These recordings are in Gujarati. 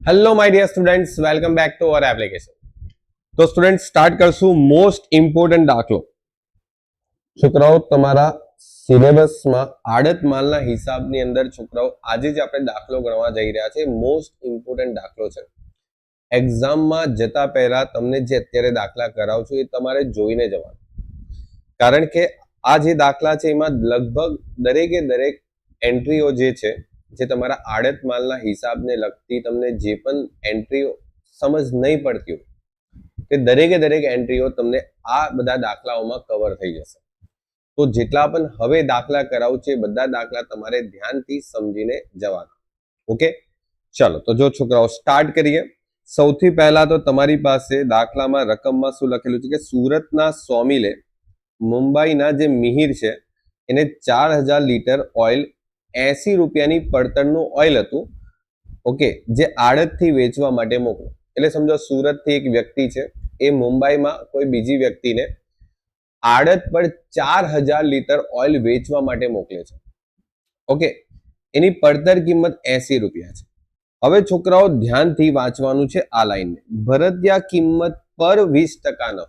Hello my dear students, welcome back to our application. તો સ્ટુડન્ટ સ્ટાર્ટ કરશું મોસ્ટ ઇમ્પોર્ટન્ટ દાખલો. છોકરાઓ, તમારા સિલેબસમાં આડત માલના હિસાબની અંદર છોકરાઓ આજે જે આપણે દાખલો ગણવા જઈ રહ્યા છે મોસ્ટ ઇમ્પોર્ટન્ટ દાખલો છે. એક્ઝામમાં જતા પહેલા તમને જે અત્યારે દાખલા કરાવું છું એ તમારે જોઈને જવાનું, કારણ કે આ જે દાખલા છે એમાં લગભગ દરેકે દરેક એન્ટ્રીઓ જે તમારા આડત માલના હિસાબને લગતી તમને જે પણ એન્ટ્રીઓ સમજ નહીં પડતી હોય તે દરેકે દરેક એન્ટ્રીઓ તમને આ બધા દાખલાઓમાં કવર થઈ જશે. તો જેટલા પણ હવે દાખલા કરાવું છે બધા દાખલા તમારે ધ્યાનથી સમજીને જવાના. ઓકે, ચાલો તો જો છોકરાઓ સ્ટાર્ટ કરીએ. સૌથી પહેલા તો તમારી પાસે દાખલામાં રકમમાં શું લખેલું છે કે સુરતના સોમિલે મુંબઈના જે મિહિર છે એને 4000 લીટર ઓઇલ 80 રૂપિયાની પડતરનું ઓઇલ હતું, ઓકે, જે આડતથી વેચવા માટે મોકલો. એટલે સમજો સુરતથી એક વ્યક્તિ છે એ મુંબઈમાં કોઈ બીજી વ્યક્તિને આડત પર 4000 લીટર ઓઇલ વેચવા માટે મોકલે છે. ઓકે, એની પડતર કિંમત 80 રૂપિયા છે. હવે છોકરાઓ ધ્યાનથી વાંચવાનું છે આ લાઈનને. ભરતિયા કિંમત પર 20% નફો.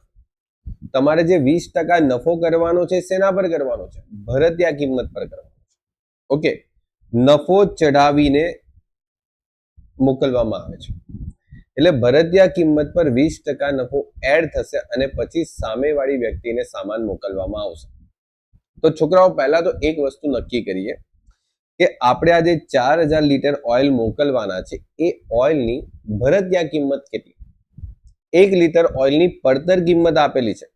તમારે જે 20% નફો કરવાનો છે શેના પર કરવાનો છે? ભરતિયા કિંમત પર કરવાનો છે. ઓકે, નફો ચઢાવીને મોકલવામાં આવે છે. એટલે ભરતિયા કિંમત પર 20% નફો એડ થશે અને પછી સામેવાળી વ્યક્તિને સામાન મોકલવામાં આવશે. તો છોકરાઓ પહેલા તો એક વસ્તુ નક્કી કરીએ કે આપણે આ જે 4000 લીટર ઓઇલ મોકલવાના છે એ ઓઇલની ભરતિયા કિંમત કેટલી? 1 લીટર ઓઇલની પડતર કિંમત આપેલી છે,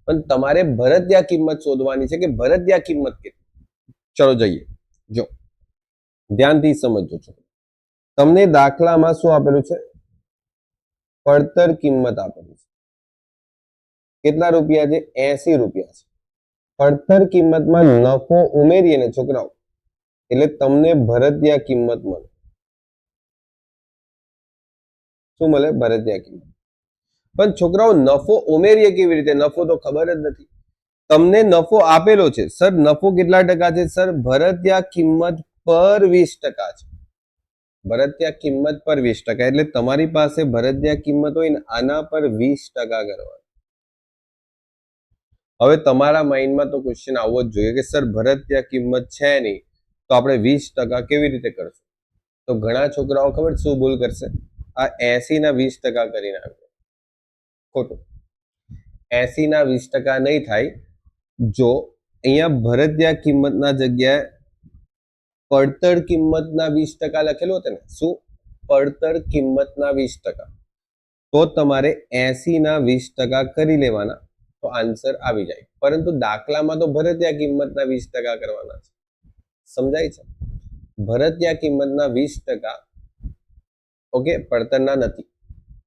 પણ તમારે ભરતિયા કિંમત શોધવાની છે કે ભરતિયા કિંમત કેટલી. ચલો જઈએ. જો ધ્યાનથી સમજજો છો. તમને દાખલામાં શું આપેલું છે? પડતર કિંમત આપેલી છે. કેટલા રૂપિયા છે? 80 રૂપિયા છે. પડતર કિંમતમાં નફો ઉમેરીએ ને છોકરાઓ એટલે તમને ભરતિયા કિંમત મળે. શું મળે? ભરતિયા કિંમત. પણ છોકરાઓ નફો ઉમેરીએ કેવી રીતે? નફો તો ખબર જ નથી. તમને નફો આપેલો છે, સર નફો કેટલા ટકા છે? સર ભરતિયા કિંમત પર 20% છે. ભરતિયા કિંમત પર 20%, એટલે તમારી પાસે ભરતિયા કિંમત હોય ને આના પર 20% કરવાનું. હવે તમારા માઇન્ડમાં તો ક્વેશ્ચન આવવો જ જોઈએ કે સર ભરતિયા કિંમત છે નહીં તો આપણે 20% કેવી રીતે કરશું? તો ઘણા છોકરાઓ ખબર શું ભૂલ કરશે? આ 80 ના 20% કરીને આવે. ખોટું. 80 ના 20% નહીં થાય. જો અહીંયા ભરતિયા કિંમતના જગ્યાએ પડતર કિંમતના 20% લખેલું હતું ને, શું? પડતર કિંમતના 20%, તો તમારે 80 ના 20% કરી લેવાના તો આન્સર આવી જાય. પરંતુ દાખલામાં તો ભરતિયા કિંમતના 20% કરવાના છે. સમજાય છે? ભરતિયા કિંમતના 20%, ઓકે, પડતરના નથી.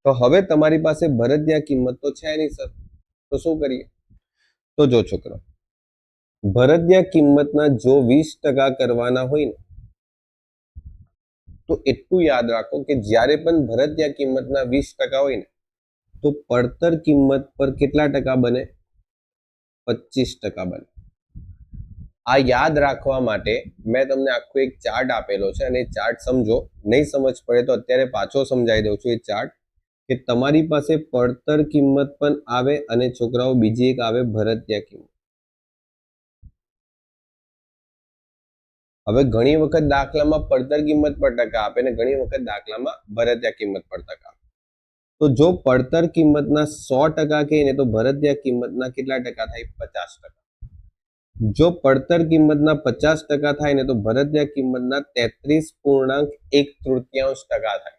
તો હવે તમારી પાસે ભરતિયા કિંમત તો છે નહીં સર, તો શું કરીએ? તો જો છોકરો, ભરતિયા કિંમતના જો 20% કરવાના હોય ને તો એટલું યાદ રાખો કે જ્યારે પણ ભરતિયા કિંમતના 20% હોય ને તો પડતર કિંમત પર કેટલા ટકા બને? 25% બને. આ યાદ રાખવા માટે મેં તમને આખો એક ચાર્ટ આપેલો છે અને ચાર્ટ સમજો. નહીં સમજ પડે તો અત્યારે પાછો સમજાવી દઉં છું. એ ચાર્ટ કે તમારી પાસે પડતર કિંમત પણ આવે અને છોકરાઓ બીજી એક આવે ભરતિયા કિંમત. હવે ઘણી વખત દાખલામાં પડતર કિંમત પર ટકા આપે ને ઘણી વખત દાખલામાં ભરતિયા કિંમત પર ટકા આપે. તો જો પડતર કિંમતના 100% કહીએ ને તો ભરતિયા કિંમતના કેટલા ટકા થાય? 50%. જો પડતર કિંમતના 50% થાય ને તો ભરતિયા કિંમતના 33.1/3 થાય.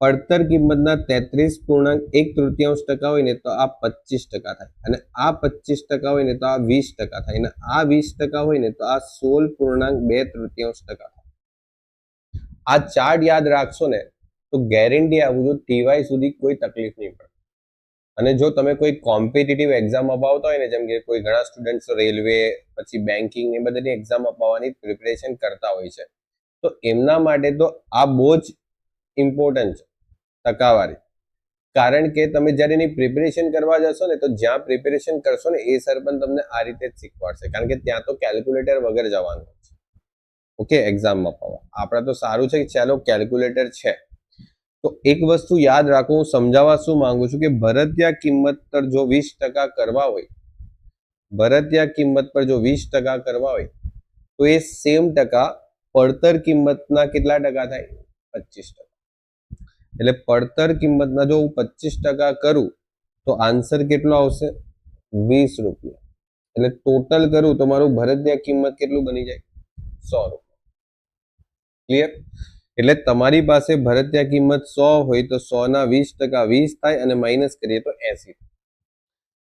પડતર કિંમતના 33.1/3 હોય ને તો આ 25% થાય, અને આ 25% હોય ને તો આ 20% થાય, અને આ 20% હોય ને તો આ 16.2/3 થાય. આ ચાર્ટ યાદ રાખશો ને તો ગેરંટી આપું છું ટીવાય સુધી કોઈ તકલીફ નહીં પડે. અને જો તમે કોઈ કોમ્પિટિટિવ એક્ઝામ અપાવતા હોય ને, જેમ કે કોઈ ઘણા સ્ટુડન્ટ્સ રેલવે પછી બેન્કિંગ એ બધાની એક્ઝામ અપાવવાની પ્રિપરેશન કરતા હોય છે, તો એમના માટે તો આ બહુ જ ઇમ્પોર્ટન્ટ છે ટકાવારી. કારણ કે તમે જ્યારે એની પ્રિપેરેશન કરવા જશો ને તો જ્યાં પ્રિપેરેશન કરશો ને એ સર પણ તમને આ રીતે જ શીખવાડશે, કારણ કે ત્યાં તો કેલ્ક્યુલેટર વગર જવાનું છે. ઓકે, એક્ઝામમાં પાવા. આપણે તો સારું છે કે ચાલો કેલ્ક્યુલેટર છે. તો એક વસ્તુ યાદ રાખો, હું સમજાવવા શું માંગુ છું કે ભરતીયા કિંમત પર જો 20% કરવા હોય, ભરતીયા કિંમત પર જો 20% કરવા હોય તો એ સેમ ટકા પડતર કિંમતના કેટલા ટકા થાય? 25%. એટલે પડતર કિંમતના જો હું 25% કરું તો આન્સર કેટલો આવશે? 20 રૂપિયા. એટલે ટોટલ કરું તો મારું ભરતીયા કિંમત કેટલું બની જાય? 100 રૂપિયા. ક્લિયર? એટલે તમારી પાસે ભરતીયા કિંમત 100 હોય તો 100 ના 20% 20 થાય અને માઇનસ કરીએ તો 80.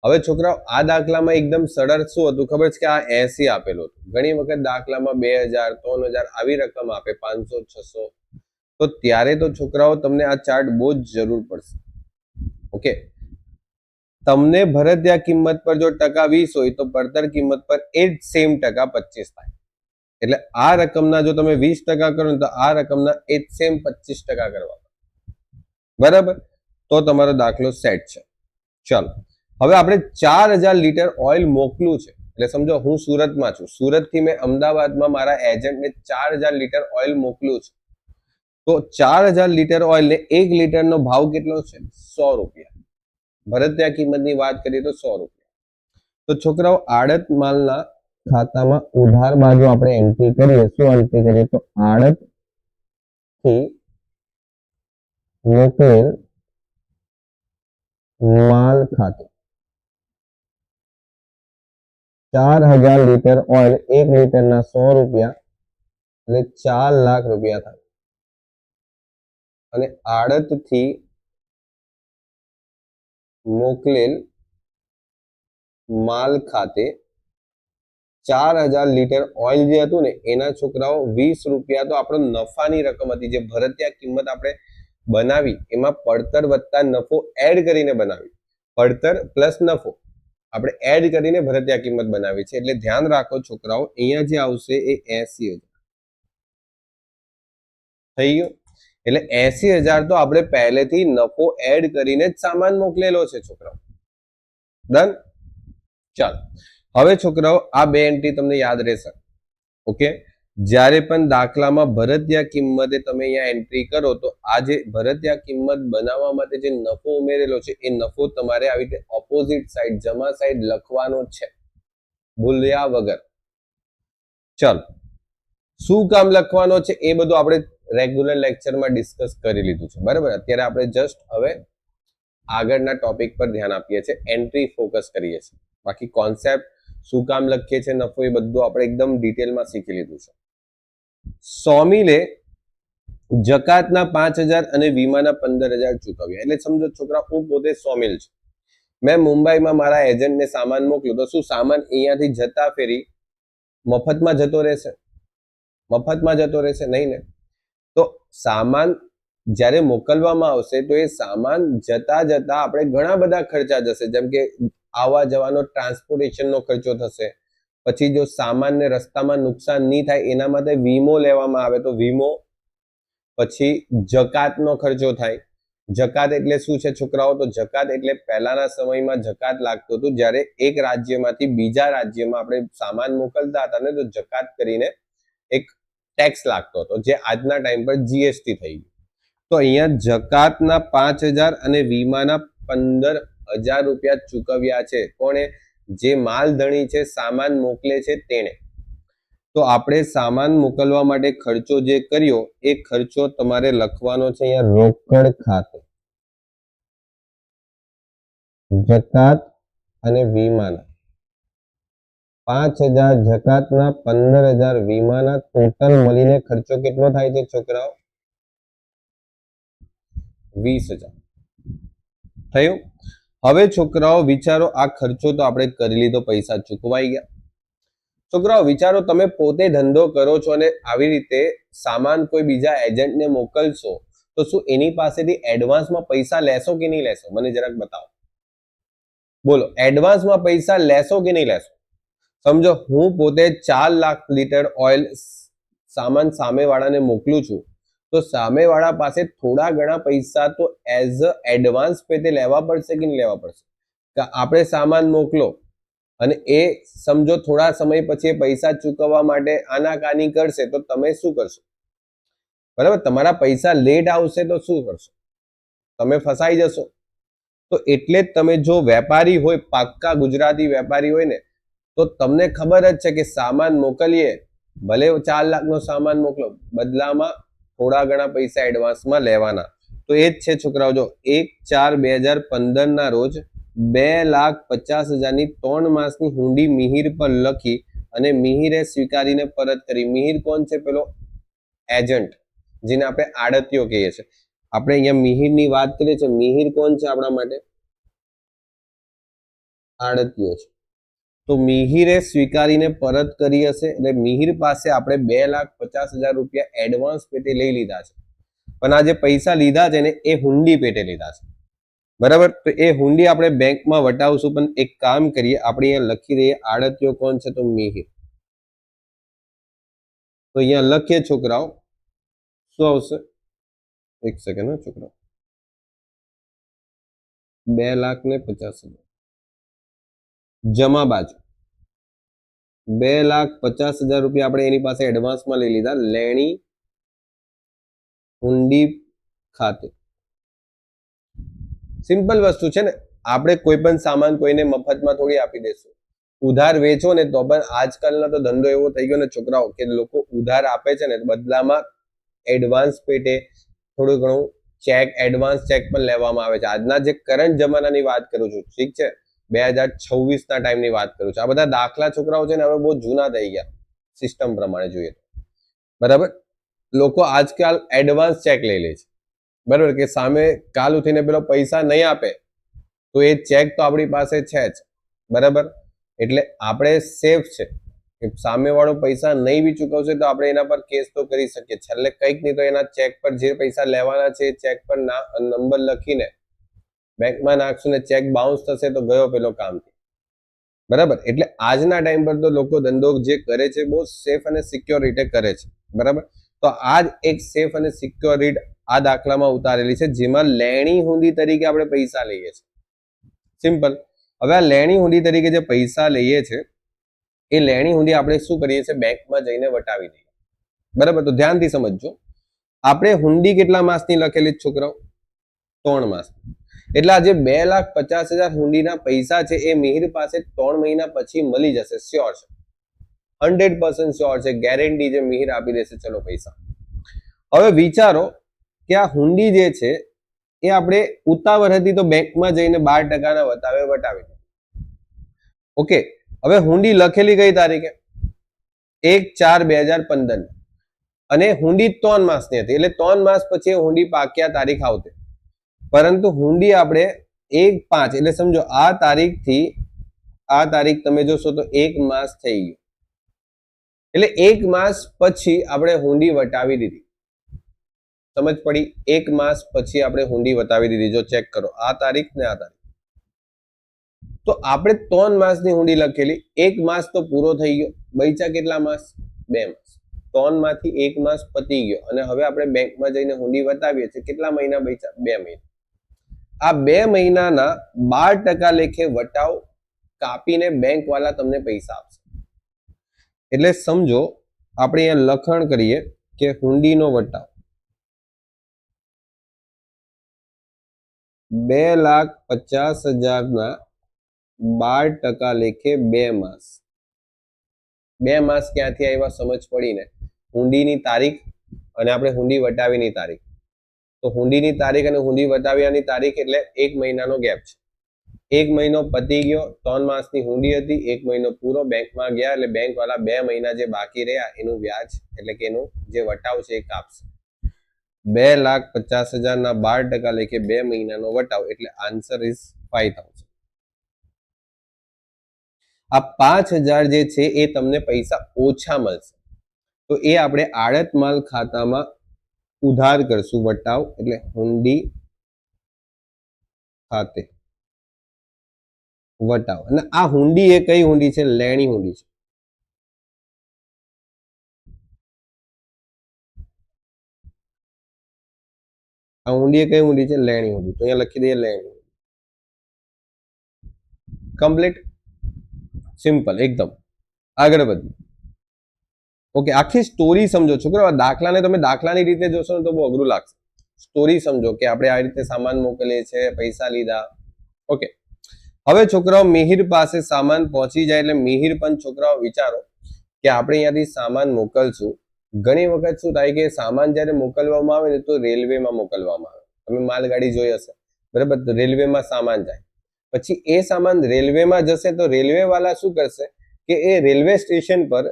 હવે છોકરાઓ આ દાખલામાં એકદમ સરળ શું હતું ખબર છે કે આ 80 આપેલું હતું. ઘણી વખત દાખલામાં 2000 3000 આવી રકમ આપે, 500 600, તો ત્યારે તો છોકરાઓ તમને આ ચાર્ટ બહુ જ જરૂર પડશે. ઓકે, તમને ભરતીયા કિંમત પર જો ટકા 20 હોય તો પડતર કિંમત પર એ જ સેમ ટકા 25 થાય. એટલે આ રકમના જો તમે 20% કરો તો આ રકમના એ જ સેમ 25% કરવા. બરાબર? તો તમારો દાખલો સેટ છે. ચાલો, હવે આપણે 4000 લીટર ઓઇલ મોકલું છે. એટલે સમજો હું સુરતમાં છું, સુરતથી મેં અમદાવાદમાં મારા એજન્ટને 4000 લીટર ઓઇલ મોકલું છે. તો 4000 લીટર ઓઇલને 1 લીટરનો ભાવ કેટલો છે? 100 રૂપિયા. ભરતીયા કિંમતની વાત કરીએ તો 100 રૂપિયા. તો છોકરાઓ આડત માલના ખાતામાં ઉધાર બાજુ આપણે એન્ટ્રી કરીએ. શું એન્ટ્રી કરીએ? તો આડત થી મોકલેલ માલ ખાતે 4000 લીટર ઓઇલ, 1 લીટરના 100 રૂપિયા એટલે 4 લાખ રૂપિયા થાય. અને આડત થી મોકલેલ માલ ખાતે 4000 લીટર ઓઇલ જે હતું ને એના છોકરાઓ 20 રૂપિયા તો આપણો નફાની રકમ હતી. જે ભરતીયા કિંમત આપણે બનાવી એમાં પડતર વત્તા નફો એડ કરીને બનાવી. પડતર પ્લસ નફો આપણે એડ કરીને ભરતીયા કિંમત બનાવી છે. એટલે ધ્યાન રાખો છોકરાઓ, અહીંયા જે આવશે એ 80,000 થઈ ગયું. એટલે 80,000 તો આપણે પહેલેથી નફો એડ કરીને જ સામાન મોકલેલો છે છોકરાઓ. ડન? ચાલો, હવે છોકરાઓ આ બે એન્ટ્રી તમને યાદ રહેશે. ઓકે, જ્યારે પણ દાખલામાં ભરતીયા કિંમતે તમે અહીંયા એન્ટ્રી કરો તો આ જે ભરતીયા કિંમત બનાવવા માટે જે નફો ઉમેરેલો છે એ નફો તમારે આવી રીતે ઓપોઝિટ સાઈડ, જમા સાઈડ લખવાનો છે, ભૂલ્યા વગર. ચાલો, શું કામ લખવાનો છે એ બધું આપણે રેગ્યુલર લેક્ચરમાં ડિસ્કસ કરી લીધું છે. બરાબર? અત્યારે આપણે જસ્ટ હવે આગળના ટોપિક પર ધ્યાન આપીએ છીએ, એન્ટ્રી ફોકસ કરીએ છીએ. બાકી કોન્સેપ્ટ શું કામ લખીએ છીએ નફો એ બધું આપણે એકદમ ડિટેલમાં શીખી લીધું છે. સોમિલે જકાતના 5000 અને વીમાના 15000 ચૂકવ્યા. એટલે સમજો છોકરા, હું પોતે સોમિલ છું, મેં મુંબઈમાં મારા એજન્ટને સામાન મોકલ્યો તો શું સામાન અહીંયાથી જતા ફેરી મફતમાં જતો રહેશે? મફતમાં જતો રહેશે નહીં ને. તો સામાન જ્યારે મોકલવામાં આવશે તો એ સામાન જતા જતા આપણે ઘણા બધા ખર્ચા જશે. જેમ કે આવવા જવાનો ટ્રાન્સપોર્ટેશનનો ખર્ચો થશે. પછી જો સામાનને રસ્તામાં નુકસાન નહીં થાય એના માટે વીમો લેવામાં આવે તો વીમો. પછી જકાતનો ખર્ચો થાય. જકાત એટલે શું છે છોકરાઓ? તો જકાત એટલે પહેલાના સમયમાં જકાત લાગતું હતું. જ્યારે એક રાજ્યમાંથી બીજા રાજ્યમાં આપણે સામાન મોકલતા હતા ને તો જકાત કરીને એક ટેક્સ લાગતો હતો, જે આજના ટાઈમ પર જીએસટી થઈ ગયું. તો અહીંયા જકાતના 5000 અને વીમાના 15000 રૂપિયા ચૂકવ્યા છે. કોણે? જે માલધણી છે, સામાન મોકલે છે તેણે. તો આપણે સામાન મોકલવા માટે ખર્ચો જે કર્યો એ ખર્ચો તમારે લખવાનો છે અહીંયા રોકડ ખાતે. જકાત અને વીમાના 5000 જકાતના, 15000 વીમાના, ટોટલ મળીને ખર્ચો કેટલો થાય છે છોકરાઓ? 20000 થયું. હવે છોકરાઓ વિચારો, આ ખર્ચો તો આપણે કરી લીધો, પૈસા ચૂકવાઈ ગયા. છોકરાઓ વિચારો, તમે પોતે ધંધો કરો છો અને આવી રીતે સામાન કોઈ બીજા એજન્ટને મોકલશો તો શું એની પાસેથી એડવાન્સમાં પૈસા લેશો કે નહીં લેશો? મને જરાક બતાવો. બોલો, એડવાન્સમાં પૈસા લેશો કે નહીં લેશો? સમજો હું પોતે 4 લાખ લીટર ઓઇલ સામાન સામેવાળાને મોકલું છું તો સામેવાળા પાસે થોડા ઘણા પૈસા તો એઝ અ એડવાન્સ પેટે લેવા પડશે કે નહીં લેવા પડશે? કે આપણે સામાન મોકલો અને એ સમજો થોડા સમય પછી પૈસા ચૂકવવા માટે આનાકાની કરશે તો તમે શું કરશો? બરાબર, તમારા પૈસા લેટ આવશે તો શું કરશો? તમે ફસાઈ જશો. તો એટલે જ તમે જો વેપારી હોય, પાક્કા ગુજરાતી વેપારી હોય ને, તો તમને ખબર જ છે કે સામાન મોકલીએ, ભલે 4 લાખનો સામાન મોકલો, બદલામાં થોડા ઘણા પૈસા એડવાન્સમાં લેવાના. તો એ જ છે છોકરાઓ, જો 1/4/2015 ના રોજ 2,50,000 3 માસની હુંડી મિહિર પર લખી અને મિહિરે સ્વીકારીને પરત કરી. મિહિર કોણ છે? પેલો એજન્ટ, જેને આપણે આડતિયો કહીએ છીએ. આપણે અહીંયા મિહિરની વાત કરીએ છીએ. મિહિર કોણ છે આપણા માટે? આડતિયો છે. તો મિહિરે સ્વીકારીને પરત કરી હશે એટલે મિહિર પાસે આપણે 2,50,000 રૂપિયા એડવાન્સ પેટે લઈ લીધા છે, પણ આ જે પૈસા લીધા છે ને એ હુંડી પેટે લીધા છે. બરાબર, તો એ હુંડી આપણે બેંકમાં વટાવશું. પણ એક કામ કરીએ, આપણે અહીંયા લખી દઈએ આડતિયો કોણ છે? તો મિહિર. તો અહીંયા લખીએ છોકરાઓ, શું આવશે? એક સેકન્ડ છોકરાઓ, 2,50,000 જમા બાજુ 2,50,000 રૂપિયા આપણે એની પાસે એડવાન્સમાં લઈ લીધા, લેણી હુંડી ખાતે. સિમ્પલ વસ્તુ છે ને, આપણે કોઈ પણ સામાન કોઈને મફતમાં થોડી આપી દેશું. ઉધાર વેચો ને તો પણ આજકાલનો તો ધંધો એવો થઈ ગયો ને છોકરાઓ, કે લોકો ઉધાર આપે છે ને બદલામાં એડવાન્સ પેટે થોડું ઘણું ચેક, એડવાન્સ ચેક પણ લેવામાં આવે છે. આજના જે કરંટ જમાનાની વાત કરું છું, ઠીક છે, 2026 ના ટાઈમની વાત કરું છું. આ બધા દાખલા છોકરાઓ છે ને હવે બહુ જૂના થઈ ગયા સિસ્ટમ પ્રમાણે જોઈએ તો. બરાબર, લોકો આજકાલ એડવાન્સ ચેક લઈ લે છે. બરાબર, કે સામે કાલ ઉઠીને પેલો પૈસા નહીં આપે તો એ ચેક તો આપણી પાસે છે જ. બરાબર, એટલે આપણે સેફ છે કે સામેવાળો પૈસા નહીં બી ચૂકવશે તો આપણે એના પર કેસ તો કરી શકીએ. છેલ્લે કંઈક નહીં તો એના ચેક પર જે પૈસા લેવાના છે એ ચેક પર નંબર લખીને બેંકમાં નાખશું ને ચેક બાઉન્સ થશે તો ગયો પેલો કામથી. બરાબર, એટલે આજના ટાઈમ પર તો લોકો ધંધો જે કરે છે બહુ સેફ અને સિક્યોર રીતે કરે છે. બરાબર, તો આ જ એક સેફ અને સિક્યોર રીત આ દાખલામાં ઉતારેલી છે, જેમાં લેણી હુંડી તરીકે આપણે પૈસા લઈએ છીએ. સિમ્પલ. હવે આ લેણી હુંડી તરીકે જે પૈસા લઈએ છીએ એ લેણી હુંડી આપણે શું કરીએ છીએ? બેંકમાં જઈને વટાવી દઈએ. બરાબર, તો ધ્યાનથી સમજજો. આપણે હુંડી કેટલા માસની લખેલી છોકરાઓ? 3 માસ. એટલે આ જે 2,50,000 હુંડીના પૈસા છે એ મિહિર પાસે 3 મહિના પછી મળી જશે. શ્યોર છે, 100% શ્યોર છે, ગેરંટી જે મિહિર આપી દેશે. ચલો પૈસા. હવે વિચારો કે આ હુંડી જે છે એ આપણે ઉતાવળ હતી તો બેંકમાં જઈને 12% વટાવે વટાવી. ઓકે, હવે હુંડી લખેલી કઈ તારીખે? 1/4/2015 અને હુંડી 3 માસની હતી, એટલે 3 માસ પછી હુંડી પાક્યા તારીખ આવતી. પરંતુ હુંડી આપણે 1/5 એટલે સમજો આ તારીખથી આ તારીખ તમે જોશો તો 1 માસ થઈ ગયું. એટલે 1 માસ પછી આપણે હુંડી વટાવી દીધી. સમજ પડી? 1 માસ પછી આપણે હુંડી વટાવી દીધી. જો ચેક કરો આ તારીખ ને આ તારીખ, તો આપણે 3 માસની હુંડી લખેલી, 1 માસ તો પૂરો થઈ ગયો, બચ્યા કેટલા માસ? 2 માસ. 3 માંથી 1 માસ પતી ગયો અને હવે આપણે બેંકમાં જઈને હુંડી વટાવીએ છીએ. કેટલા મહિના બચ્યા? 2 મહિના. આ 2 મહિનાના 12% લેખે વટાવ કાપીને બેંક વાળા તમને પૈસા આપશે. એટલે સમજો આપણે અહીંયા લખાણ કરીએ કે હુંડીનો વટાવ 2,50,000 ના 12% લેખે 2 માસ. 2 માસ ક્યાંથી આવ્યા? સમજ પડી ને? હુંડીની તારીખ અને આપણે હુંડી વટાવીની તારીખ. તો હુંડીની તારીખ અને હુંડી વટાવ્યાની તારીખ એટલે 1 મહિનાનો ગેપ છે. 1 મહિનો પતી ગયો, 3 માસની હુંડી હતી, 1 મહિનો પૂરો, બેંકમાં ગયા એટલે બેંક વાળા 2 મહિના જે બાકી રહ્યા એનું વ્યાજ એટલે કે એનું જે વટાવ છે એ કાપશે. 2,50,000 ના 12% લેખે 2 મહિનાનો વટાવ એટલે આન્સર ઇઝ 5,000. આ 5,000 જે છે એ તમને પૈસા ઓછા મળશે. તો એ આપણે આડત માલ ખાતામાં ઉધાર કરશું. વટાવ એટલે હુંડી ખાતે વટાવ. અને આ હુંડી એ કઈ હુંડી છે? લેણી હુંડી છે. આ હુંડી એ કઈ હુંડી છે? લેણી હુંડી. તો અહીંયા લખી દઈએ લેણી. કમ્પ્લીટ. સિમ્પલ એકદમ. આગળ વધીએ. ઓકે, આખી સ્ટોરી સમજો છોકરાઓ. દાખલાને તમે દાખલાની રીતે જોશો ને તો બહુ અઘરું લાગશે. સ્ટોરી સમજો કે આપણે આ રીતે સામાન મોકલીએ છીએ, પૈસા લીધા. ઓકે, હવે છોકરાઓ મિહિર પાસે સામાન પહોંચી જાય એટલે મિહિર પણ છોકરાઓ વિચારો કે આપણે અહીંયાથી સામાન મોકલશું. ઘણી વખત શું થાય કે સામાન જ્યારે મોકલવામાં આવે ને તો રેલવેમાં મોકલવામાં આવે. તમે માલગાડી જોઈ હશે, બરાબર? તો રેલવેમાં સામાન જાય, પછી એ સામાન રેલવેમાં જશે તો રેલવે વાળા શું કરશે કે એ રેલવે સ્ટેશન પર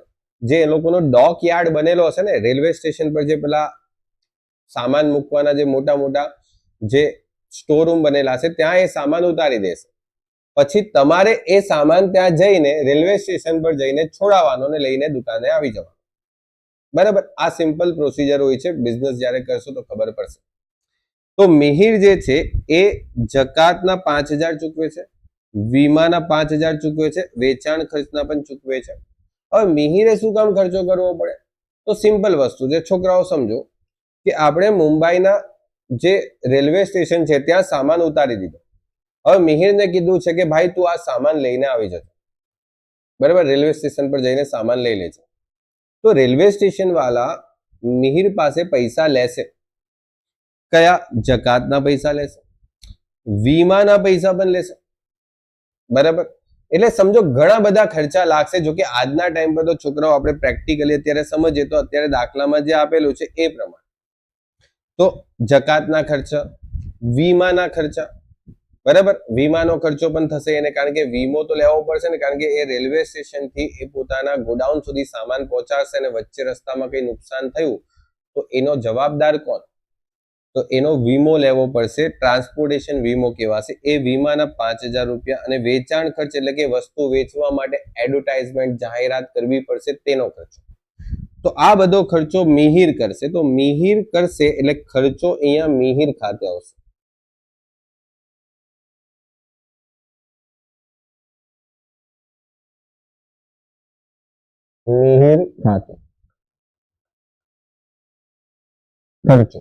જે એ લોકોનો ડોક યાર્ડ બનેલો હશે ને, રેલવે સ્ટેશન પર જે પેલા સામાન મૂકવાના જે મોટા મોટા જે સ્ટોર રૂમ બનેલા છે ત્યાં એ સામાન ઉતારી દેશે. પછી તમારે એ સામાન ત્યાં જઈને રેલવે સ્ટેશન પર જઈને છોડાવવાનો ને લઈને દુકાને આવી જવાનો. બરાબર? આ સિમ્પલ પ્રોસિજર હોય છે. બિઝનેસ જ્યારે કરશો તો ખબર પડશે. તો મિહિર જે છે એ જકાતના 5000 ચૂકવે છે, વીમાના 5000 ચૂકવે છે, વેચાણ ખર્ચના પણ ચૂકવે છે. હવે મિહિરે શું કામ ખર્ચો કરવો પડે? તો સિમ્પલ વસ્તુ છે છોકરાઓ, સમજો કે આપણે મુંબઈના જે રેલવે સ્ટેશન છે ત્યાં સામાન ઉતારી દીધો. હવે મિહિરને કીધું છે કે ભાઈ તું આ સામાન લઈને આવી જજો, બરાબર? રેલવે સ્ટેશન પર જઈને સામાન લઈ લેજે. તો રેલવે સ્ટેશન વાળા મિહિર પાસે પૈસા લેશે. કયા? જકાતના પૈસા લેશે, વીમાના પૈસા પણ લેશે, બરાબર? એટલે સમજો ઘણા બધા ખર્ચા લાગશે. જો કે આજના ટાઈમ પર તો છોકરાઓ આપણે પ્રેક્ટિકલી અત્યારે સમજીએ તો અત્યારે દાખલામાં જે આપેલું છે એ પ્રમાણે તો જકાતના ખર્ચા, વીમાના ખર્ચા, બરાબર? વીમાનો ખર્ચો પણ થશે એને, કારણ કે વીમો તો લેવો પડશે ને, કારણ કે એ રેલવે સ્ટેશન થી એ પોતાના ગોડાઉન સુધી સામાન પહોંચાડશે અને વચ્ચે રસ્તામાં કઈ નુકસાન થયું તો એનો જવાબદાર કોણ? તો એનો વીમો લેવો પડશે, ટ્રાન્સપોર્ટેશન વીમો કહેવાશે. એ વીમાના 5000 રૂપિયા. અને વેચાણ ખર્ચ એટલે કે વસ્તુ વેચવા માટે એડવર્ટાઇઝમેન્ટ, જાહેરાત કરવી પડશે, તેનો ખર્ચો. તો આ બધો ખર્ચો મિહિર કરશે. તો મિહિર કરશે એટલે ખર્ચો અહીંયા મિહિર ખાતે આવશે. મિહિર ખાતે ખર્ચો,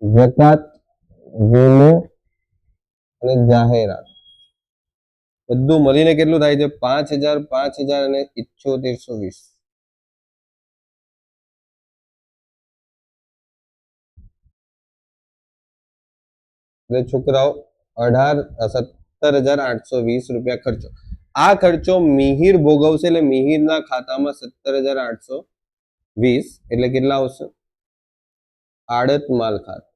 જકાત, વીમો અને જાહેરાત બધું મળીને કેટલું થાય છે? 5000, 5000 અને 7820. એટલે છોકરાઓ 17820 રૂપિયા ખર્ચો. આ ખર્ચો મિહિર ભોગવશે એટલે મિહિરના ખાતામાં 17820 એટલે કેટલા આવશે? આડત માલ ખાતે.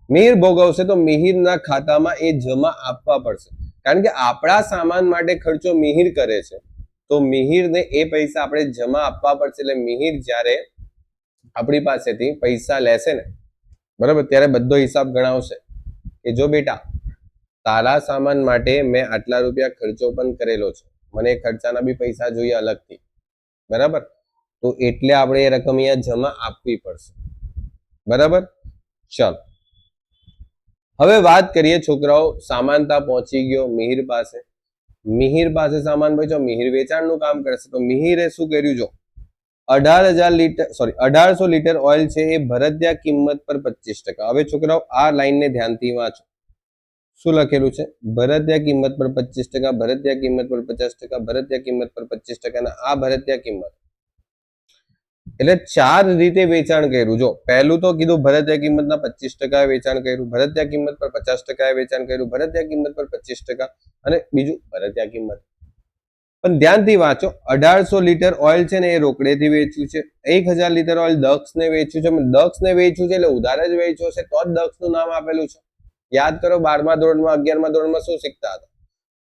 મિહિર ભોગવશે તો મિહિરના ખાતામાં એ જમા આપવા પડશે, કારણ કે આપણા સામાન માટે ખર્ચો મિહિર કરે છે તો મિહિરને એ પૈસા આપણે જમા આપવા પડશે. એટલે મિહિર જ્યારે આપણી પાસેથી પૈસા લેશે ને, બરાબર, ત્યારે બધો હિસાબ ગણાવશે કે જો બેટા તારા સામાન માટે મેં આટલા રૂપિયા ખર્ચો પણ કરેલો છે, મને ખર્ચાના બી પૈસા જોઈએ અલગથી, બરાબર? તો એટલે આપણે એ રકમ અહીંયા જમા આપવી પડશે, બરાબર? ચાલો હવે વાત કરીએ છોકરાઓ. સામાનતા પહોંચી ગયો મિહિર પાસે. મિહિર પાસે સામાન પહોંચ્યો, મિહિર વેચાણનું કામ કરશે. તો મિહિરે શું કર્યું? જો 1800 લીટર ઓઇલ છે એ ભરતિયા કિંમત પર 25%. હવે છોકરાઓ આ લાઈનને ધ્યાનથી વાંચો. શું લખેલું છે? ભરતિયા કિંમત પર 25%, ભરતિયા કિંમત પર 50%, ભરતિયા કિંમત પર 25%, અને આ ભરતિયા કિંમત એટલે 4 રીતે વેચાણ કર્યું. જો પહેલું તો કીધું ભરતિયા કિંમતના 25% વેચાણ કર્યું, ભરતિયા કિંમત પર 50% વેચાણ કર્યું, ભરતિયા કિંમત પર 25%, અને બીજું ભરતિયા કિંમત. પણ ધ્યાનથી વાંચો, 1800 લીટર ઓઇલ છે ને એ રોકડેથી વેચ્યું છે, 1000 લીટર ઓઇલ દક્ષને વેચ્યું છે. દક્ષને વેચ્યું છે એટલે ઉધાર જ વેચ્યો છે તો જ દક્ષનું નામ આપેલું છે. યાદ કરો 12મા ધોરણમાં 11મા ધોરણમાં શું શીખતા હતા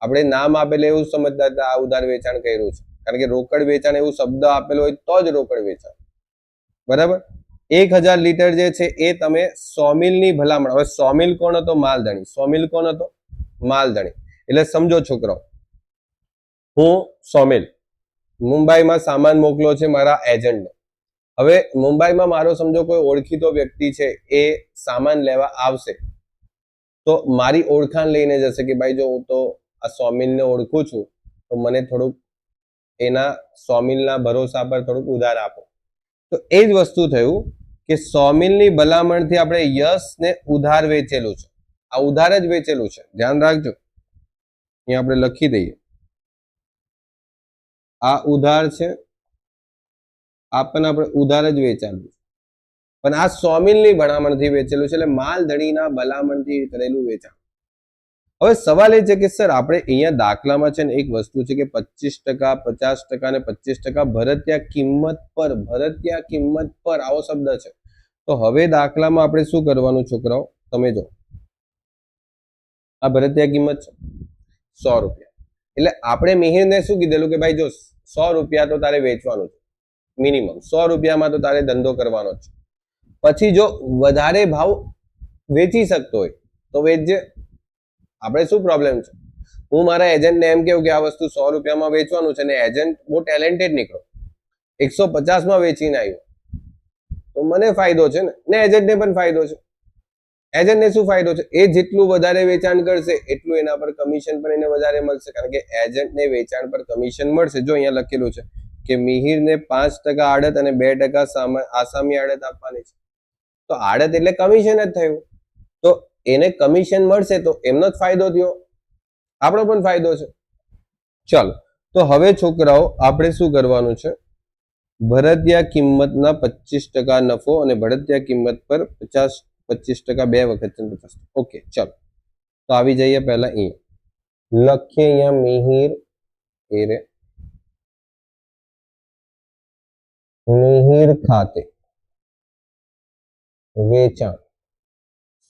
આપણે? નામ આપેલું એવું સમજતા હતા આ ઉધાર વેચાણ કર્યું છે, કારણ કે રોકડ વેચાણ એવું શબ્દ આપેલો હોય તો જ રોકડ વેચાણ, બરાબર? 1000 લીટર જે છે એ તમે સોમિલની ભલામણ. હવે સોમિલ કોણ હતો? માલધણી. સોમિલ કોણ હતો? માલધણી. એટલે સમજો છોકરાઓ, હું સોમિલ મુંબઈમાં સામાન મોકલો છે મારા એજન્ટને. હવે મુંબઈમાં મારો સમજો કોઈ ઓળખીતો વ્યક્તિ છે એ સામાન લેવા આવશે તો મારી ઓળખાણ લઈને જશે કે ભાઈ જો હું તો આ સોમિલને ઓળખું છું તો મને થોડુંક એના સોમિલના ભરોસા પર થોડુંક ઉધાર આપો. તો એ જ વસ્તુ થયું કે સોમિલની ભલામણથી આપણે યશને ઉધાર વેચેલું છે. આ ઉધાર જ વેચેલું છે, ધ્યાન રાખજો. અહીંયા આપણે લખી દઈએ, આ ઉધાર છે, આ પણ આપણે ઉધાર જ વેચાયેલું છે, પણ આ સોમિલની ભલામણથી વેચેલું છે, એટલે માલધણીના ભલામણથી કરેલું વેચાણ. હવે સવાલ એ છે કે સર આપણે અહીંયા દાખલામાં છે ને એક વસ્તુ છે કે 25%, 50% અને 25% ભરતીયા કિંમત પર આવો શબ્દ છે. તો હવે દાખલામાં આપણે શું કરવાનું છોકરાઓ, તમે જો આ ભરતીયા કિંમત છે 100 રૂપિયા, એટલે આપણે મિહિરને શું કીધેલું કે ભાઈ જો 100 રૂપિયા તો તારે વેચવાનું છે, મિનિમમ 100 રૂપિયામાં તો તારે ધંધો કરવાનો છે. પછી જો વધારે ભાવ વેચી શકતો હોય તો વેચજે, આપણે શું પ્રોબ્લેમ છે. હું મારા એજન્ટને એમ કહું કે આ વસ્તુ 100 રૂપિયામાં વેચવાનું છે, ને એજન્ટ બહુ ટેલેન્ટેડ નીકળો 150માં વેચીને આવ્યો, તો મને ફાયદો છે ને એજન્ટને પણ ફાયદો છે. એજન્ટને શું ફાયદો છે, એ જેટલું વધારે વેચાણ કરશે એટલું એના પર કમિશન પણ એને વધારે મળશે, કારણ કે એજન્ટને વેચાણ પર કમિશન મળશે. જો અહીંયા લખેલું છે કે મિહિરને 5% આડત અને 2% આસામી આડત આપવાની છે, તો આડત એટલે કમિશન જ થયું, તો એને કમિશન મળશે તો એમનો જ ફાયદો થયો, આપણો પણ ફાયદો છે. ચાલો, તો હવે છોકરાઓ આપણે શું કરવાનું છે, ભરતીયા કિંમતના 25% નફો અને ભરતીયા કિંમત પર 25% બે વખત 50. ઓકે, ચાલો તો આવી જઈએ પહેલા અહીંયા લખીએ, અહીંયા મિહિર મિહિર ખાતે વેચાણ.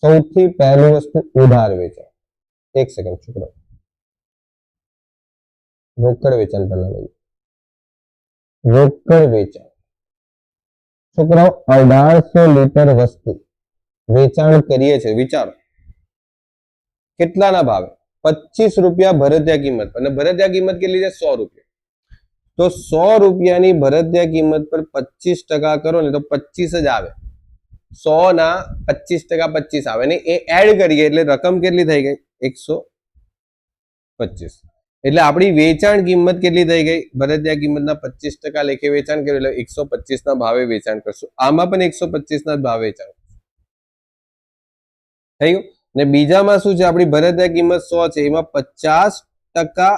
સૌથી પહેલી વસ્તુ ઉધાર વેચાણ. એક સેકન્ડ છોકરાઓ, રોકડ વેચાણ પહેલા લઈએ. રોકડ વેચાણ છોકરાઓ 1800 લીટર વસ્તુ વેચાણ કરીએ છીએ, વિચારો કેટલાના ભાવે, 25 રૂપિયા ભરતીયા કિંમત, અને ભરતીયા કિંમત કેટલી છે 100 રૂપિયા. તો 100 રૂપિયાની ભરતીયા કિંમત પર 25% કરો ને તો 25 જ આવે, 100 ના 25% 25 આવે ને એ એડ કરીએ એટલે રકમ કેટલી થઈ ગઈ 125. એટલે આપણી વેચાણ કિંમત કેટલી થઈ ગઈ, ભરતીયા કિંમતના 25% લેખે વેચાણ કર્યું એટલે 125 ના ભાવે વેચાણ કરશું. આમાં પણ 125 ના ભાવે વેચાણ થઈ ગયું. ને બીજામાં શું છે, આપણી ભરતીયા કિંમત 100 છે, એમાં 50%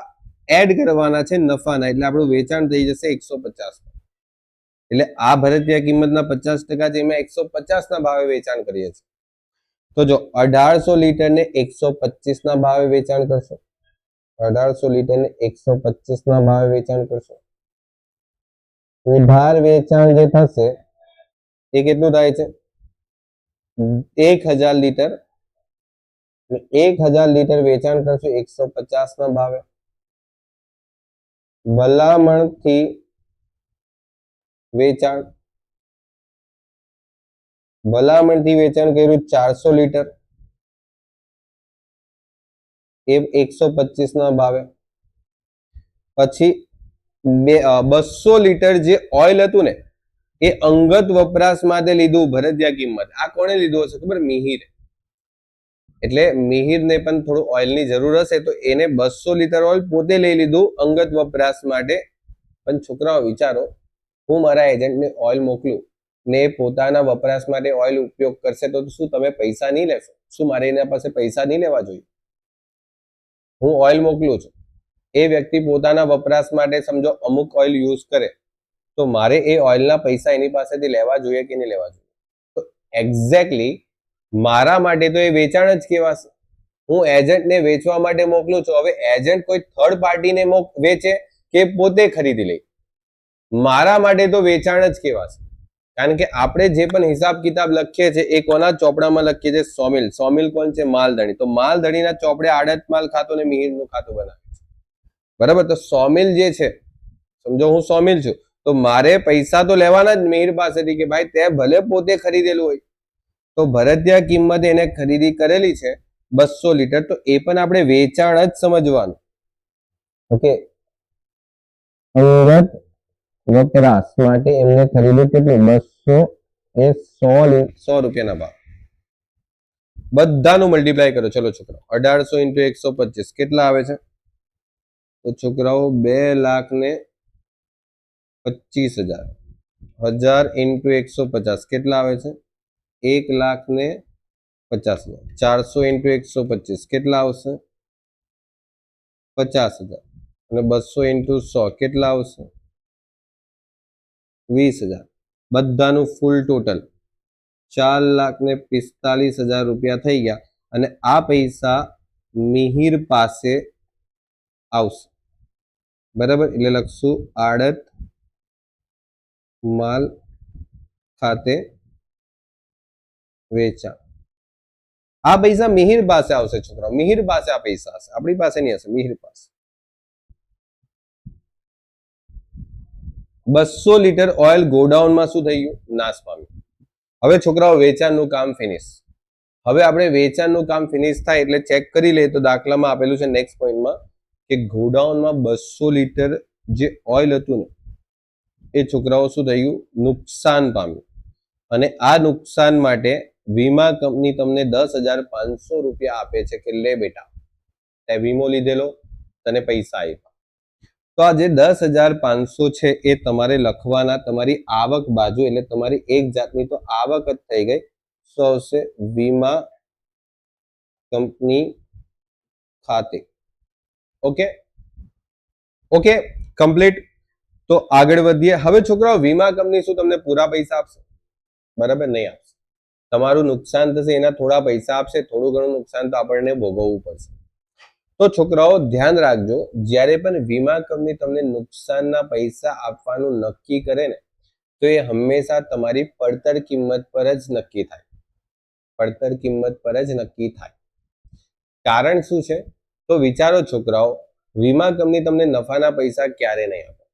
એડ કરવાના છે નફાના, એટલે આપણું વેચાણ થઈ જશે 150. એટલે આ ભરતીયા કિંમતના 50% છે, એમાં 150 ના ભાવે વેચાણ કરીએ છીએ. તો જો 1800 લીટર ને 125 ના ભાવે વેચાણ કરશો, 1800 લીટર ને 125 ના ભાવે વેચાણ કરશો, ઉધાર વેચાણ જે થશે એ કેટલું થાય છે 1000 લીટર, 1000 લીટર વેચાણ કરશો 150 ના ભાવે. ભલામણથી વેચાણ, ભલામણથી વેચાણ કર્યું 400 લીટર, એ 125 ના ભાવે. પછી 200 લીટર જે ઓઇલ હતું ને એ અંગત વપરાશ માટે લીધું ભરતીયા કિંમત. આ કોણે લીધું હશે ખબર, મિહિર. એટલે મિહિરને પણ થોડું ઓઇલની જરૂર હશે તો એને 200 લીટર ઓઇલ પોતે લઈ લીધું અંગત વપરાશ માટે. પણ છોકરાઓ વિચારો, હું મારા એજન્ટને ઓઇલ મોકલું ને પોતાના વપરાશ માટે ઓઇલ ઉપયોગ કરશે તો શું તમે પૈસા નહીં લેશો? શું મારે એના પાસે પૈસા નહીં લેવા જોઈએ? હું ઓઇલ મોકલું છું, એ વ્યક્તિ પોતાના વપરાશ માટે સમજો અમુક ઓઇલ યુઝ કરે તો મારે એ ઓઇલના પૈસા એની પાસેથી લેવા જોઈએ કે નહીં લેવા જોઈએ? તો એક્ઝેક્ટલી મારા માટે તો એ વેચાણ જ કહેવાશે. હું એજન્ટને વેચવા માટે મોકલું છું. હવે એજન્ટ કોઈ થર્ડ પાર્ટીને વેચે કે પોતે ખરીદી લે, મારા માટે તો વેચાણ જ કહેવાશે. કારણ કે આપણે જે પણ હિસાબ કિતાબ લખીએ છીએ એ કોના ચોપડામાં લખીએ છીએ? સોમિલ. સોમિલ કોણ છે? માલધણી. તો માલધણીના ચોપડે આડત માલ ખાતું અને મિહિરનું ખાતું બનાવે છે, બરાબર? તો સોમિલ જે છે, સમજો હું સોમિલ છું તો મારે પૈસા તો લેવાના જ મિહિર પાસેથી કે ભાઈ તે ભલે પોતે ખરીદેલું હોય. તો ભરતીયા કિંમત એને ખરીદી કરેલી છે 200 લીટર, તો એ પણ આપણે વેચાણ જ સમજવાનું. ઓકે, અંગત વપરાશ માટે એમને ખરીદ્યું કેટલું? 200 એ 100 રૂપિયાના ભાવ. બધાનું મલ્ટીપ્લાય કરો. ચલો છોકરાઓ, 1800 × 125 કેટલા આવે છે? તો છોકરાઓ 2,25,000. 1000 × 150 કેટલા આવે છે? 1,25,000. 50,000. 400 into 125 કેટલા આવશે? 50,000. અને 200 into 100 કેટલા આવશે? 20,000. બધાનું ફૂલ ટોટલ 4,45,000 રૂપિયા થઈ ગયા. અને આ પૈસા મિહિર પાસે આવશે. બરાબર, એટલે લખશું આડત માલ ખાતે વેચાણ. આ પૈસા મિહિર પાસે આવશે છોકરાઓ, મિહિર પાસે આ પૈસા હશે, આપણી પાસે નહીં હશે, મિહિર પાસે. 200 લીટર ઓઇલ ગોડાઉનમાં શું થઈ ગયું? નાશ પામ્યું. હવે છોકરાઓ વેચાણનું કામ ફિનિશ. હવે આપણે વેચાણનું કામ ફિનિશ થાય એટલે ચેક કરી લઈએ તો દાખલામાં આપેલું છે નેક્સ્ટ પોઈન્ટમાં કે ગોડાઉનમાં 200 લીટર જે ઓઇલ હતું ને એ છોકરાઓ શું થઈ ગયું? નુકસાન પામ્યું. અને આ નુકસાન માટે વીમા કંપની તમને 10,500 રૂપિયા આપે છે કે લે બેટા તે વીમો લીધેલો, તને પૈસા આપ્યા. તો આ જે 10,500 છે એ તમારે લખવાના તમારી આવક બાજુ, એટલે તમારી એક જાતની તો આવક જ થઈ ગઈ. શું આવશે? વીમા કંપની ખાતે. Okay okay, complete. તો આગળ વધીએ. હવે છોકરાઓ વીમા કંપની શું તમને પૂરા પૈસા આપશે? બરાબર, નહીં આપશે. તમારું નુકસાન થશે એના થોડા પૈસા આપશે, થોડું ઘણું નુકસાન તો આપણને ભોગવવું પડશે. તો છોકરાઓ ધ્યાન રાખજો, જ્યારે પણ વીમા કંપની તમને નુકસાનના પૈસા આપવાનું નક્કી કરે ને તો એ હંમેશા તમારી પડતર કિંમત પર જ નક્કી થાય. પડતર કિંમત પર જ નક્કી થાય. કારણ શું છે? તો વિચારો છોકરાઓ, વીમા કંપની તમને નફાના પૈસા ક્યારે નહીં આપે.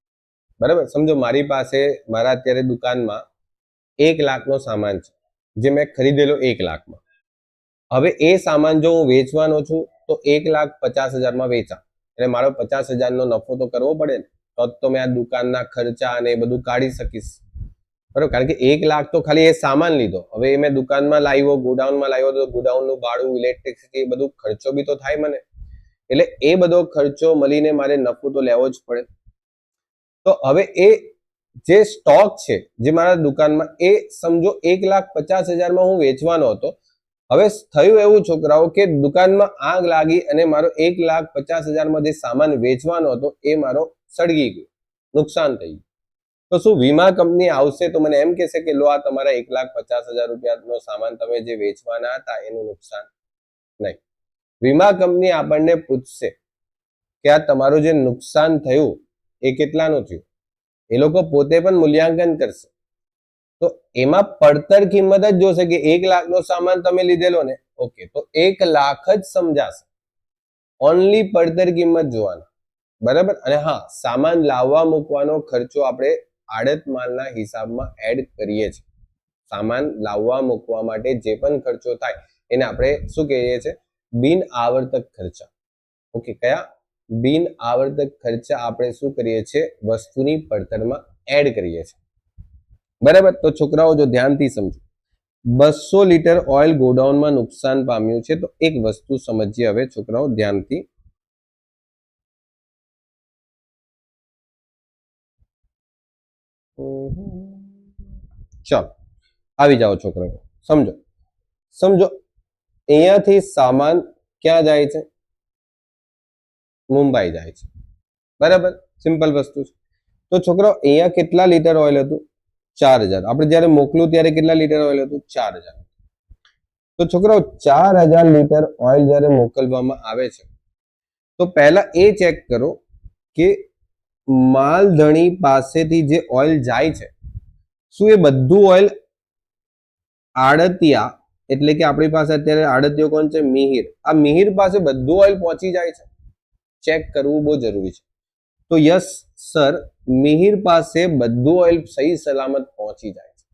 બરાબર, સમજો મારી પાસે મારા અત્યારે દુકાનમાં 1 લાખનો સામાન છે જે મેં ખરીદેલો 1 લાખમાં. હવે એ સામાન જો હું વેચવાનો છું તો 1,50,000 વેચા, એટલે મારો 50,000 નો નફો તો કરવો પડે ને, તો મેં આ દુકાનના ખર્ચા અને એ બધું કાઢી શકીશ. બરાબર, કારણ કે 1 લાખ તો ખાલી એ સામાન લીધો. હવે એ મેં દુકાનમાં લાવ્યો, ગોડાઉનમાં લાવ્યો તો ગોડાઉનનું ભાડું, ઇલેક્ટ્રિસિટી, એ બધું ખર્ચો બી તો થાય મને. એટલે એ બધો ખર્ચો મળીને મારે નફો તો લેવો જ પડે. તો હવે એ જે સ્ટોક છે જે મારા દુકાનમાં એ સમજો 1,50,000 હું વેચવાનો હતો. હવે થયું એવું છોકરાઓ કે દુકાનમાં આગ લાગી અને મારો 1,50,000 જે સામાન વેચવાનો હતો એ મારો સળગી ગયો, નુકસાન થઈ ગયું. તો શું વીમા કંપની આવશે તો મને એમ કહેશે કે લો આ તમારા 1,50,000 રૂપિયાનો સામાન તમે જે વેચવાના હતા એનું નુકસાન? નહીં. વીમા કંપની આપણને પૂછશે કે આ તમારું જે નુકસાન થયું એ કેટલાનું થયું. એ લોકો પોતે પણ મૂલ્યાંકન કરશે. તો એમાં પડતર કિંમત જ જોશે કે 1 લાખનો સામાન તમે લીધેલો ને, ઓકે, તો 1 લાખ જ સમજાશે. ઓનલી પડતર કિંમત જોવાના. બરાબર. અને હા, સામાન લાવવા મૂકવાનો ખર્ચો આપણે આડત માલના હિસાબમાં એડ કરીએ છીએ. સામાન લાવવા મૂકવા માટે જે પણ ખર્ચો થાય એને આપણે શું કહીએ છીએ? બિન આવર્તક ખર્ચા. ઓકે, કયા? બિન આવર્તક ખર્ચા આપણે શું કરીએ છીએ? વસ્તુની પડતરમાં એડ કરીએ છીએ. બરાબર. તો છોકરાઓ જો ધ્યાનથી સમજો, 200 લીટર ઓઇલ ગોડાઉનમાં નુકસાન પામ્યું છે. તો એક વસ્તુ સમજીએ હવે છોકરાઓ ધ્યાનથી. ચાલો આવી જાઓ છોકરાઓ, સમજો સમજો અહીંયાથી સામાન ક્યાં જાય છે? મુંબઈ જાય છે. બરાબર, સિમ્પલ વસ્તુ છે. તો છોકરાઓ અહીંયા કેટલા લીટર ઓઇલ હતું? 4,000. આપણે જ્યારે મોકલું ત્યારે કેટલા લીટર ઓઇલ હતું? 4,000. તો છોકરાઓ 4,000 લીટર ઓઇલ જ્યારે મોકલવામાં આવે છે તો પહેલા એ ચેક કરો કે માલધણી પાસેથી જે ઓઇલ જાય છે શું એ બધું ઓઇલ આડતિયા, એટલે કે આપણી પાસે અત્યારે આડતિયો કોણ છે? મિહિર. આ મિહિર પાસે બધું ઓઇલ પહોંચી જાય છે? ચેક કરવું બહુ જરૂરી છે. તો યસ સર, મિહિર પાસે બધું ઓઇલ સહી સલામત પહોંચી જાય છે.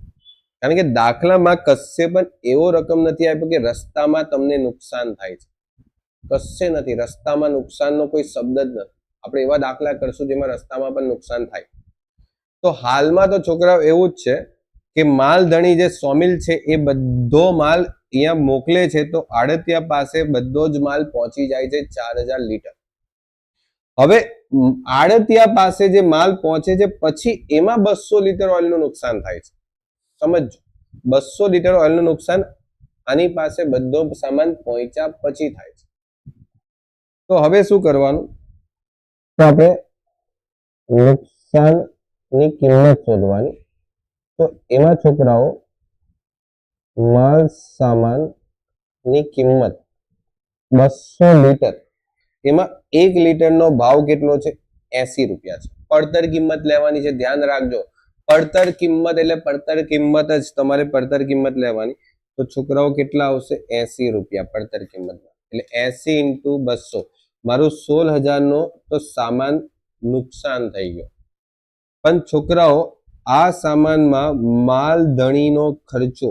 કારણ કે દાખલામાં કશે પણ એવો રકમ નથી આપ્યો કે રસ્તામાં તમને નુકસાન થાય છે. કશે નથી, રસ્તામાં નુકસાનનો કોઈ શબ્દ જ નથી. આપણે એવા દાખલા કરશું જેમાં રસ્તામાં પણ નુકસાન થાય. તો હાલમાં તો છોકરાઓ એવું જ છે કે માલધણી જે સોમિલ છે એ બધો માલ અહીંયા મોકલે છે તો આડતિયા પાસે બધો જ માલ પહોંચી જાય છે 4,000 લીટર. હવે આડતિયા પાસે જે માલ પહોંચે છે પછી એમાં 200 લીટર ઓઇલનું નુકસાન થાય છે. સમજો, 200 લીટર ઓઇલનું નુકસાન આની પાસે બધો સામાન પહોંચ્યા પછી થાય છે. તો હવે શું કરવાનું, તો આપણે નુકસાનની કિંમત શોધવાની. તો એમાં છોકરાઓ માલ સામાનની કિંમત 200 લીટર, એમાં 1 લીટરનો ભાવ કેટલો છે? 80 રૂપિયા છે. પડતર કિંમત લેવાની છે, ધ્યાન રાખજો. પડતર કિંમત એટલે પડતર કિંમત જ તમારે પડતર કિંમત લેવાની. તો છોકરાઓ કેટલા આવશે? 80 રૂપિયા પડતર કિંમત. એટલે 80 × 200, મારું 16,000 નો તો સામાન નુકસાન થઈ ગયો. પણ છોકરાઓ આ સામાનમાં માલધણીનો ખર્ચો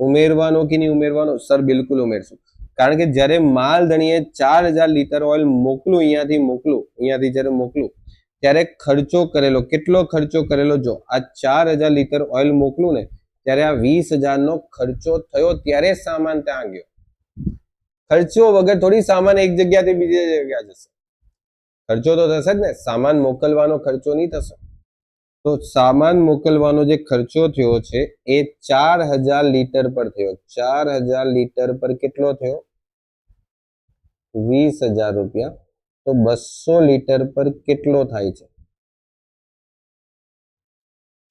ઉમેરવાનો કે નહીં ઉમેરવાનો? સર બિલકુલ ઉમેરશું. કારણ કે જ્યારે માલધણીએ 4000 લીટર ઓઇલ મોકલું, અહીંયાથી જ્યારે મોકલું ત્યારે ખર્ચો કરેલો, કેટલો ખર્ચો કરેલો? જો આ 4000 લીટર ઓઇલ મોકલું ને ત્યારે આ 20,000 નો ખર્ચો થયો, ત્યારે સામાન ત્યાં ગયો. ખર્ચો વગર થોડી સામાન એક જગ્યાથી બીજી જગ્યા જશે. ખર્ચો તો થશે જ ને, સામાન મોકલવાનો ખર્ચો નહીં થશે. તો સામાન મોકલવાનો જે ખર્ચો થયો છે એ 4000 લીટર પર થયો. 4000 લીટર પર કેટલો થયો? 20,000 રૂપિયા. તો 200 લીટર પર કેટલો થાય છે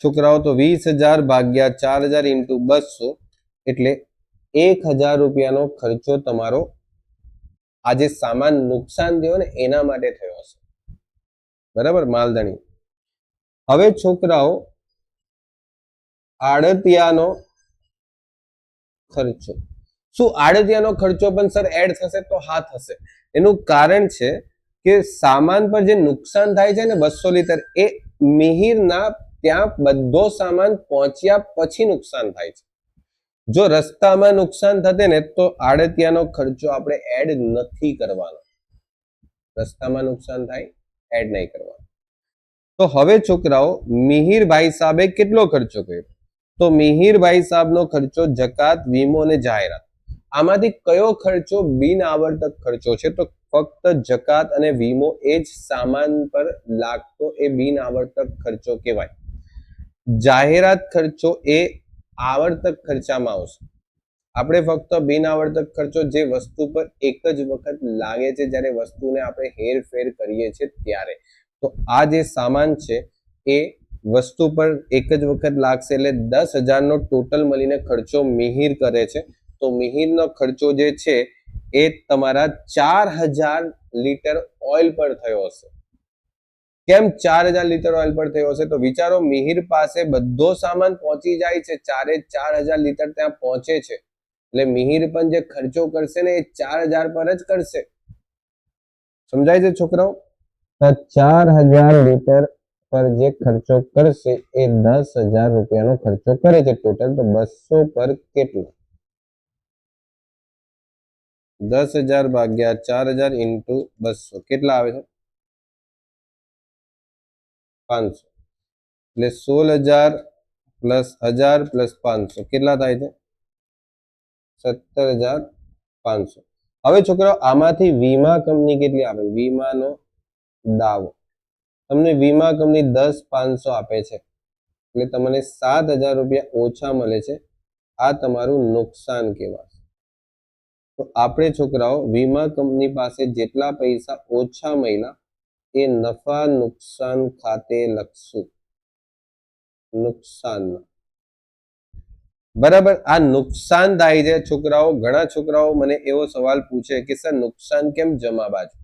છોકરાઓ? તો 20,000 ભાગ્યા 4000 × 200 એટલે 1000 રૂપિયાનો ખર્ચો તમારો આ જે સામાન નુકસાન થયો ને એના માટે થયો હશે. બરાબર, માલધણી. હવે છોકરાઓ આડતિયાનો ખર્ચો. શું આડતિયાનો ખર્ચો પણ સર એડ થશે? તો હા થશે. એનું કારણ છે કે સામાન પર જે નુકસાન થાય છે ને 200 લીટર, એ મિહિરના ત્યાં બધો સામાન પહોંચ્યા પછી નુકસાન થાય છે. જો રસ્તામાં નુકસાન થતે ને તો આડતિયાનો ખર્ચો આપણે એડ નથી કરવાનો. રસ્તામાં નુકસાન થાય, એડ નહીં કરવાનો. તો હવે છોકરાઓ મિહિરભાઈ સાહેબે કેટલો ખર્ચો કર્યો? તો મિહિરભાઈ સાહેબનો ખર્ચો જકાત, વીમો અને જાહેરાત. આમાંથી કયો ખર્ચો બિન આવર્તક ખર્ચો છે? તો ફક્ત જકાત અને વીમો એ જ સામાન પર લાગતો એ બિન આવર્તક ખર્ચો કહેવાય. જાહેરાત ખર્ચો એ આવર્તક ખર્ચામાં આવશે. આપણે ફક્ત બિન આવર્તક ખર્ચો જે વસ્તુ પર એક જ વખત લાગે છે, જ્યારે વસ્તુને આપણે હેરફેર કરીએ છીએ ત્યારે. તો આ જે સામાન છે એ વસ્તુ પર એક જ વખત લાગશે, એટલે 10,000 નો ટોટલ મળીને ખર્ચો મિહિર કરે છે. તો મિહિરનો ખર્ચો જે છે એ તમારા 4000 લીટર ઓઇલ પર થયો હશે. કેમ 4000 લીટર ઓઇલ પર થયો હશે? તો વિચારો, મિહિર પાસે બધો સામાન પહોંચી જાય છે, 4000 લીટર ત્યાં પહોંચે છે, એટલે મિહિર પણ જે ખર્ચો કરશે ને એ 4000 પર જ કરશે. સમજાય છે છોકરાઓ? 4000 લીટર પર જે ખર્ચો કરશે એ 10,000 રૂપિયાનો ખર્ચો કરે છે ટોટલ. તો 200 પર કેટલો? 10,000 ભાગ્યા 4000 × 200 કેટલા આવે છે? 500. એટલે 16,000 પ્લસ 1000 પ્લસ 500 કેટલા થાય છે? 17,500. હવે છોકરાઓ આમાંથી વીમા કંપની કેટલી આપે? વીમાનો દાવો તમને વીમા કંપની 10,500 આપે છે, એટલે તમને 7,000 રૂપિયા ઓછા મળે છે. આ તમારું નુકસાન કહેવાય. તો આપણે છોકરાઓ વીમા કંપની પાસે જેટલા પૈસા ઓછા મળ્યા એ નફા નુકસાન ખાતે લખશું. નુકસાન. બરાબર. આ નુકસાન થાય છે છોકરાઓ. ઘણા છોકરાઓ મને એવો સવાલ પૂછે કે સર નુકસાન કેમ જમા બાજુ?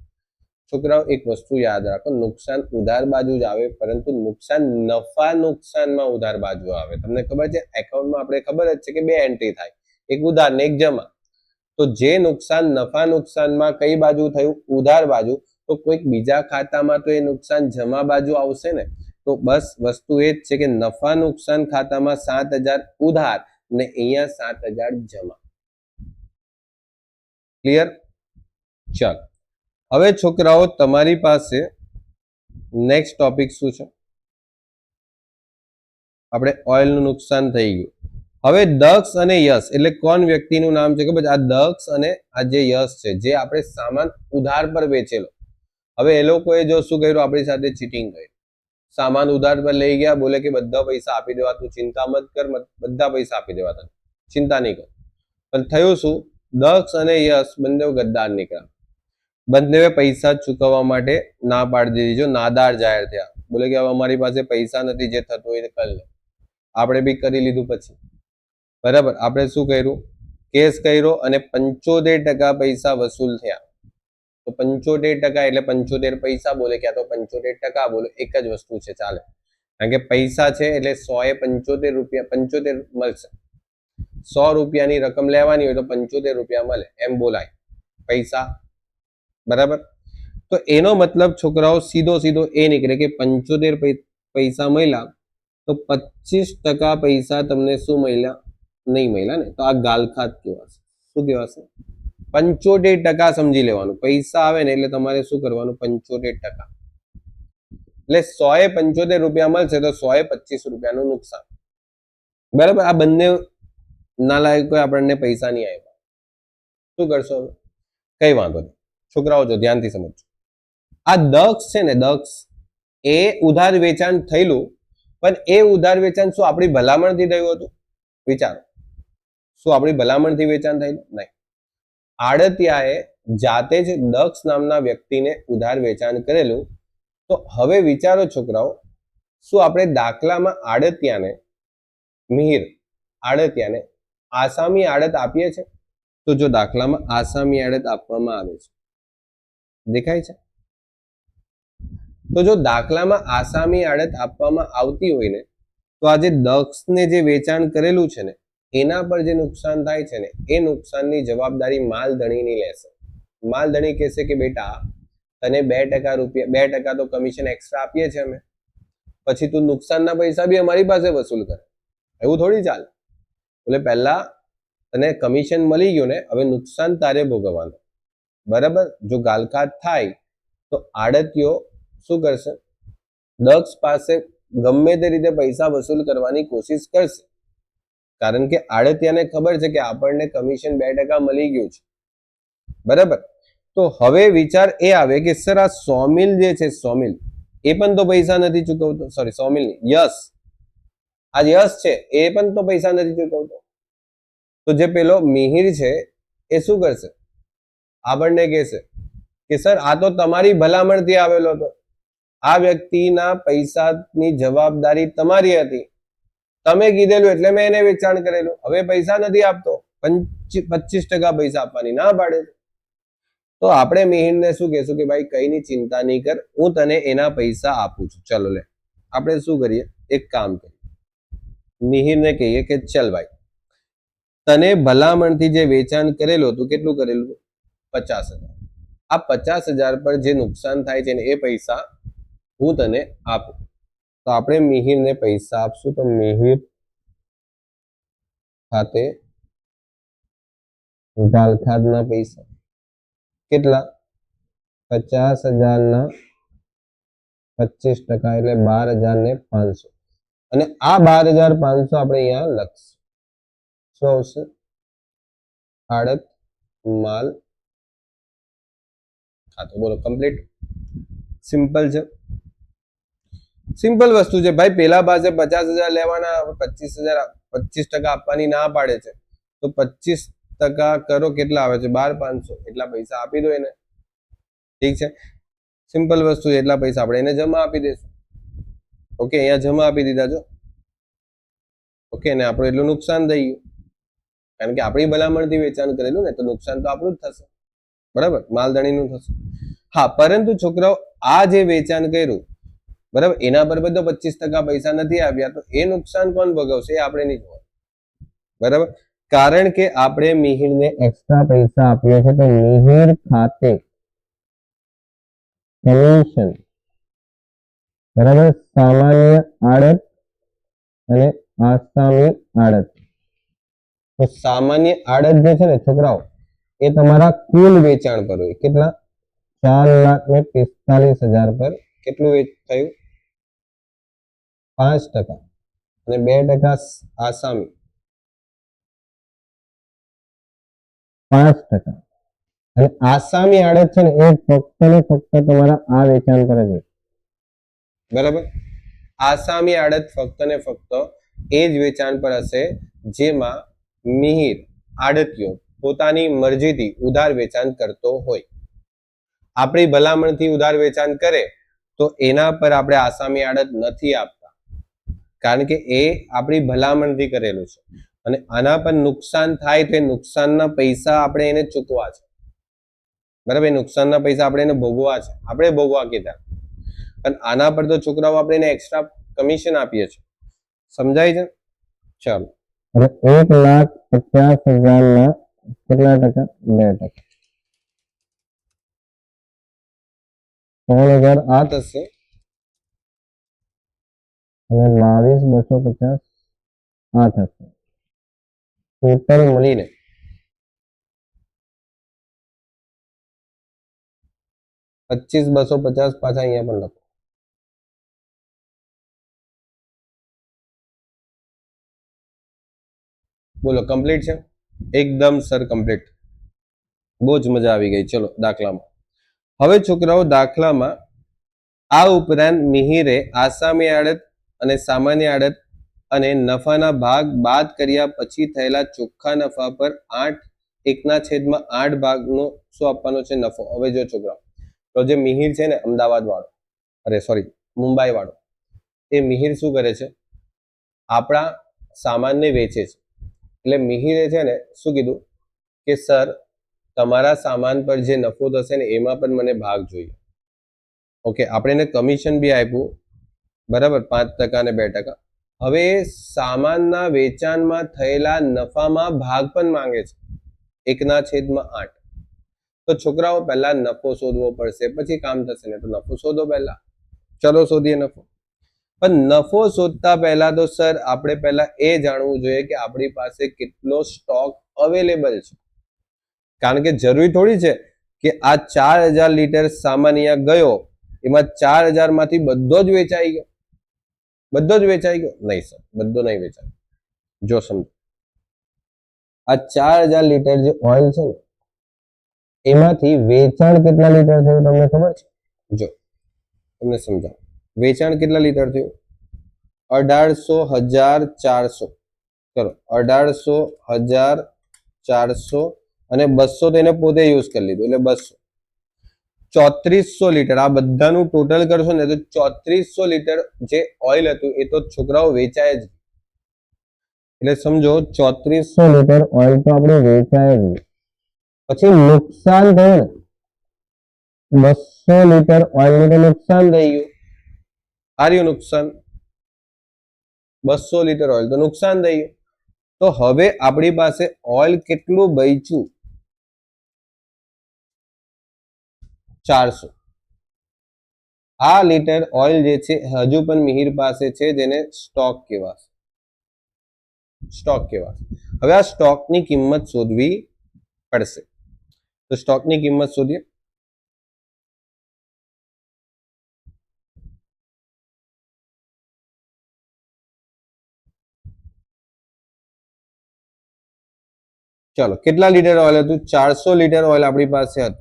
છોકરાઓ એક વસ્તુ યાદ રાખો, નુકસાન ઉધાર બાજુ જ આવે, પરંતુ નુકસાન નફા નુકસાનમાં ઉધાર બાજુ આવે. તમને ખબર છે એકાઉન્ટમાં આપણે ખબર જ છે કે 2 એન્ટ્રી થાય, એક ઉધાર ને એક જમા. તો જે નુકસાન નફા નુકસાનમાં કઈ બાજુ થયું? ઉધાર બાજુ. તો કોઈક બીજા ખાતામાં તો એ નુકસાન જમા બાજુ આવશે ને. તો બસ વસ્તુ એ જ છે કે નફા નુકસાન ખાતામાં 7,000 ઉધાર ને અહીંયા 7,000 જમા. ક્લિયર? ચાલો હવે છોકરાઓ તમારી પાસે નેક્સ્ટ ટોપિક શું છે? આપણે ઓઇલનું નુકસાન થઈ ગયું. હવે દક્ષ અને યશ એટલે કોણ વ્યક્તિનું નામ છે ખબર છે? આ દક્ષ અને આ જે યશ છે, જે આપણે સામાન ઉધાર પર વેચેલો. હવે એ લોકોએ જો શું કર્યું? આપણી સાથે ચીટિંગ કરી. સામાન ઉધાર પર લઈ ગયા, બોલે કે બધા પૈસા આપી દેવા, તું ચિંતા મત કર, બધા પૈસા આપી દેવા, તને ચિંતા નહીં કર. પણ થયું શું, દક્ષ અને યશ બંને ગદ્દાર નીકળ્યા, બંને પૈસા ચૂકવવા માટે ના પાડી દીધી, જો નાદાર જાહેર થયા, બોલે કે હવે અમારી પાસે પૈસા નથી, જે થતું હોય કરી લે. આપણે બી કરી લીધું. પછી બરાબર આપણે શું કર્યું, કેસ કર્યો અને 75% પૈસા વસૂલ થયા. તો 75% એટલે 75 પૈસા બોલે, ક્યાં તો 75% બોલે, એક જ વસ્તુ છે, ચાલે. કારણ કે પૈસા છે એટલે 100 એ 75 રૂપિયા 75 મળશે. 100 રૂપિયાની રકમ લેવાની હોય તો 75 રૂપિયા મળે, એમ બોલાય પૈસા. બરાબર. તો એનો મતલબ છોકરાઓ સીધો સીધો એ નીકળે કે 75 પૈસા મળ્યા તો 25% પૈસા તમને શું મળ્યા, નહીં મળ્યા ને, તો આ ગાલખાત કહેવાશે. શું કહેવાશે? 75% સમજી લેવાનું. પૈસા આવે ને એટલે તમારે શું કરવાનું, 75%. એટલે 100 એ 75 રૂપિયા મળશે તો 100 એ 25 રૂપિયાનું નુકસાન. બરાબર. આ બંને નાલાયકો આપણને પૈસા નહીં આવ્યા, શું કરશો હવે? કઈ વાંધો નહીં, છોકરાઓ જો ધ્યાનથી સમજો. આ દક્ષ છે ને, દક્ષ એ ઉધાર વેચાણ થયેલું, પણ એ ઉધાર વેચાણ શું આપણી ભલામણથી થયું હતું? વિચારો, શું આપણી ભલામણથી વેચાણ થયેલું? નહીં. આડતિયાએ જાતે જ દક્ષ નામના વ્યક્તિને ઉધાર વેચાણ કરેલું. તો હવે વિચારો છોકરાઓ, શું આપણે દાખલામાં આડતિયાને, મિહિર આડતિયાને આસામી આડત આપીએ છીએ? તો જો દાખલામાં આસામી આડત આપવામાં આવે છે, દેખાય છે? તો જો દાખલામાં આસામી આડત આપવામાં આવતી હોય ને, તો આ જે દક્ષને જે વેચાણ કરેલું છે ને, એના પર જે નુકસાન થાય છે ને, એ નુકસાનની જવાબદારી માલધણીની લેશે. માલધણી કહેશે કે બેટા તને 2% તો કમિશન એક્સ્ટ્રા આપીએ છીએ અમે, પછી તું નુકસાનના પૈસા બી અમારી પાસે વસૂલ કરે. એવું થોડી ચાલે. એટલે પહેલા તને કમિશન મળી ગયું ને, હવે નુકસાન તારે ભોગવવાનું. બરાબર. જો ગાલખાત થાય તો આડતિયો શું કરશે, દક્ષ પાસે ગમે તે રીતે પૈસા વસૂલ કરવાની કોશિશ કરશે, કારણ કે આડતિયાને ખબર છે કે આપણને કમિશન 2% મળી ગયું છે. બરાબર. તો હવે વિચાર એ આવે કે સર આ સોમિલ જે છે, સોમિલ એ પણ તો પૈસા નથી ચૂકવતો. સોરી, સોમિલ નહીં, યશ. આ યશ છે એ પણ તો પૈસા નથી ચૂકવતો. તો જે પેલો મિહિર છે એ શું કરશે, આપણને કહેશે કે સર આ તો તમારી ભલામણથી આવેલો હતો, આ વ્યક્તિના પૈસાની જવાબદારી તમારી હતી, તમે કીધેલું એટલે મેં એને વેચાણ કરેલું, હવે પૈસા નથી આપતો, 25% પૈસા આપવાની ના પાડે. તો આપણે મિહિરને શું કહેશું કે ભાઈ કઈની ચિંતા નહીં કર, હું તને એના પૈસા આપું છું. ચલો લે, આપણે શું કરીએ, એક કામ કરીએ, મિહિરને કહીએ કે ચલ ભાઈ તને ભલામણથી જે વેચાણ કરેલું હતું, કેટલું કરેલું? 50,000. આ 50,000 પર જે નુકસાન થાય છે ને એ પૈસા હું તને આપું. તો આપણે મિહિરને પૈસા આપશું. તો મિહિર ખાતે ગાલખાતના પૈસા કેટલા? 50,000 ના 25% એટલે 12,500. અને આ 12,500 આપણે અહીંયા લખશું. શું આવશે? આડત માલ ખાતું. બોલો, કમ્પ્લીટ. સિમ્પલ છે, સિમ્પલ વસ્તુ છે ભાઈ. પેલા પાસે 50,000 લેવાના, 25% આપવાની ના પાડે છે, તો 25% કરો, કેટલા આવે છે? 12,500. એટલા પૈસા આપી દો એને. ઠીક છે, સિમ્પલ વસ્તુ. એટલા પૈસા આપણે એને જમા આપી દઈશું. ઓકે, અહીંયા જમા આપી દીધા જો. ઓકે, ને આપણું એટલું નુકસાન થઈ ગયું, કારણ કે આપણી ભલામણથી વેચાણ કરેલું ને, તો નુકસાન તો આપણું જ થશે. બરાબર, માલધણીનું થશે. હા, પરંતુ છોકરાઓ આ જે વેચાણ કર્યું, બરાબર, એના પર બધો 25% પૈસા નથી આવ્યા, તો એ નુકસાન કોણ ભોગવશે? એ આપણે નહીં જોવાનું. બરાબર, કારણ કે આપણે મિહિરને એક્સ્ટ્રા પૈસા આપ્યા છે, તો મિહિર ખાતે કમિશન, બરાબર, સામાન્ય આડત અને આસામી આડત. તો સામાન્ય આડત જે છે ને છોકરાઓ, એ તમારા કુલ વેચાણ પર હોય. કેટલા? 4,45,000 પર કેટલું થયું? 5%. અને 2% આસામી, 5%. અને આસામી આડત છે ને એ ફક્ત ને ફક્ત તમારા આ વેચાણ પર જ હોય. બરાબર, આસામી આડત ફક્ત ને ફક્ત એ જ વેચાણ પર હશે જેમાં મિહિર આડતિયો પોતાની મરજીથી ઉધાર વેચાણ કરતો હોય, આપણી ભલામણથી ઉધાર વેચાણ કરે તો એના પર આપણે આસામી આડત નથી આપતા, કારણ કે એ આપણી ભલામણથી કરેલું છે અને આના પર નુકસાન થાય તો એ નુકસાનના પૈસા આપણે એને ચૂકવા છે, બરાબર? નુકસાનના પૈસા આપણે એને ભોગવા છે, આપણે ભોગવા કીધા, પણ આના પર તો છોકરાઓ આપણે એને એક્સ્ટ્રા કમિશન આપીએ છીએ. સમજાય છે? ચાલો, 1,50,000 કેટલા ટકા? 2%. 16,000 આ થશે અને 22,250 આ થશે. ટોટલ મળીને 25,250 પાછા અહીંયા પણ લખો. બોલો, કમ્પ્લીટ છે? એકદમ સર કમ્પ્લીટ. બહુ જ મજા આવી ગઈ. ચલો દાખલામાં. હવે છોકરાઓ દાખલામાં આ ઉપરાંત મિહિરે આસામી આડત અને સામાન્ય આડત અને નફાના ભાગ બાદ કર્યા પછી થયેલા ચોખ્ખા નફા પર 8/1/8 ભાગનો શું આપવાનો છે? નફો. હવે જો છોકરાઓ, તો જે મિહિર છે ને અમદાવાદ વાળો, મુંબઈ વાળો, એ મિહિર શું કરે છે? આપણા સામાનને વેચે છે. એટલે મિહિરે છે ને શું કીધું કે સર તમારા સામાન પર જે નફો થશે ને એમાં પણ મને ભાગ જોઈએ. ઓકે, આપણે એને કમિશન બી આપ્યું, બરાબર, 5% અને 2%. હવે સામાનના વેચાણમાં થયેલા નફામાં ભાગ પણ માંગે છે 1/8. તો છોકરાઓ પહેલા નફો શોધવો પડશે, પછી કામ થશે ને. તો નફો શોધો પહેલા. ચલો શોધીએ નફો. પણ નફો શોધતા પહેલા તો સર આપણે પહેલા એ જાણવું જોઈએ કે આપણી પાસે કેટલો સ્ટોક અવેલેબલ છે, કારણ કે જરૂરી થોડી છે કે આ 4,000 લીટર સામાન અહીંયા ગયો એમાં 4,000 માંથી બધો જ વેચાઈ ગયો. બધો જ વેચાઈ ગયો નહીં સર, બધો નહીં વેચાય. જો સમજો, આ 4,000 લીટર જે ઓઇલ છે ને એમાંથી વેચાણ કેટલા લીટર થયું તમને ખબર છે? જો તમને સમજાવું, વેચાણ કેટલા લીટર થયું? 18,400. ચલો 18,400 અને 200 તો એને પોતે યુઝ કરી લીધું એટલે 200. 3,400 લીટર આ બધાનું ટોટલ કરશો ને તો 3,400 લીટર જે ઓઇલ હતું એ તો છોકરાઓ વેચાય જ. એટલે સમજો 3,400 લીટર ઓઇલ તો આપણે વેચાય જ. પછી નુકસાન થયું ને 200 લીટર ઓઇલ નું તો નુકસાન થઈ ગયું. આ રહ્યું નુકસાન, 200 લીટર ઓઇલ તો નુકસાન થઈ ગયું. તો હવે આપણી પાસે ઓઇલ કેટલું બચ્યું? 400. આ લીટર ઓઇલ જે છે હજુ પણ મિહિર પાસે છે, જેને સ્ટોક કહેવાશે. સ્ટોક કહેવાશે. હવે આ સ્ટોકની કિંમત શોધવી પડશે. તો સ્ટોકની કિંમત શોધીએ. ચલો, કેટલા લીટર ઓઇલ હતું? 400 લીટર ઓઇલ આપણી પાસે હતું,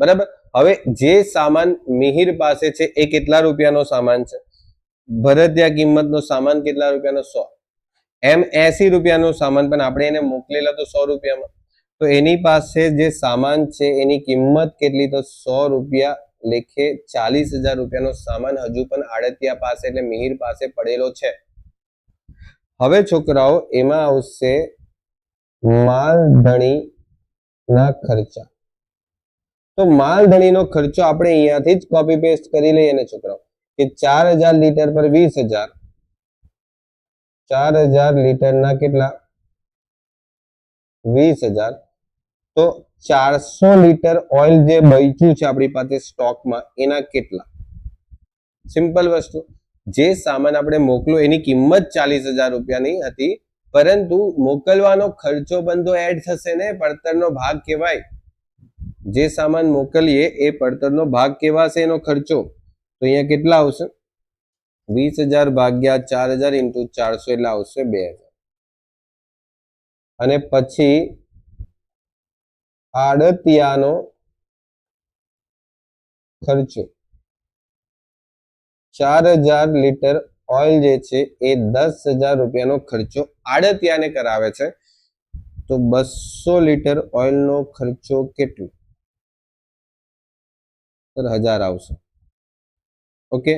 બરાબર. હવે જે સામાન મિહિર પાસે છે એ કેટલા રૂપિયાનો સામાન છે? ભરતિયા કિંમતનો સામાન કેટલા રૂપિયાનો? 100. એમ 80 રૂપિયાનો સામાન, પણ આપણે એને મોકલેલા તો 100 રૂપિયામાં. તો એની પાસે જે સામાન છે એની કિંમત કેટલી? તો 100 રૂપિયા લેખે 40,000 રૂપિયાનો સામાન હજુ પણ આડતિયા પાસે એટલે મિહિર પાસે પડેલો છે. હવે છોકરાઓ એમાં આવશે માલધણીના ખર્ચા. તો માલધણીનો ખર્ચો આપણે અહીંયાથી જ કોપી પેસ્ટ કરી લઈએ ને છોકરાઓ, કે 4,000 લીટર પર 20,000. 4,000 લીટરના કેટલા? 20,000. તો 400 લીટર ઓઇલ જે બચ્યું છે આપણી પાસે સ્ટોકમાં એના કેટલા? સિમ્પલ વસ્તુ, જે સામાન આપણે મોકલો એની કિંમત 40,000 રૂપિયાની હતી, પરંતુ મોકલવાનો ખર્ચો પણ તો એડ થશે ને, પડતરનો ભાગ કહેવાય. જે સામાન મોકલીએ એ પડતરનો ભાગ કહેવાશે, એનો ખર્ચો. તો અહીંયા કેટલા આવશે? 20,000 ભાગ્યા 4,000 ઇન્ટુ 400 એટલે આવશે 2,000. અને પછી આડતિયાનો ખર્ચો 4,000 લીટર ઓઇલ જે છે એ 10,000 રૂપિયાનો ખર્ચો આડતિયાને કરાવે છે. તો 200 લીટર ઓઇલનો ખર્ચો કેટલો? સર 1000 આવશે. ઓકે,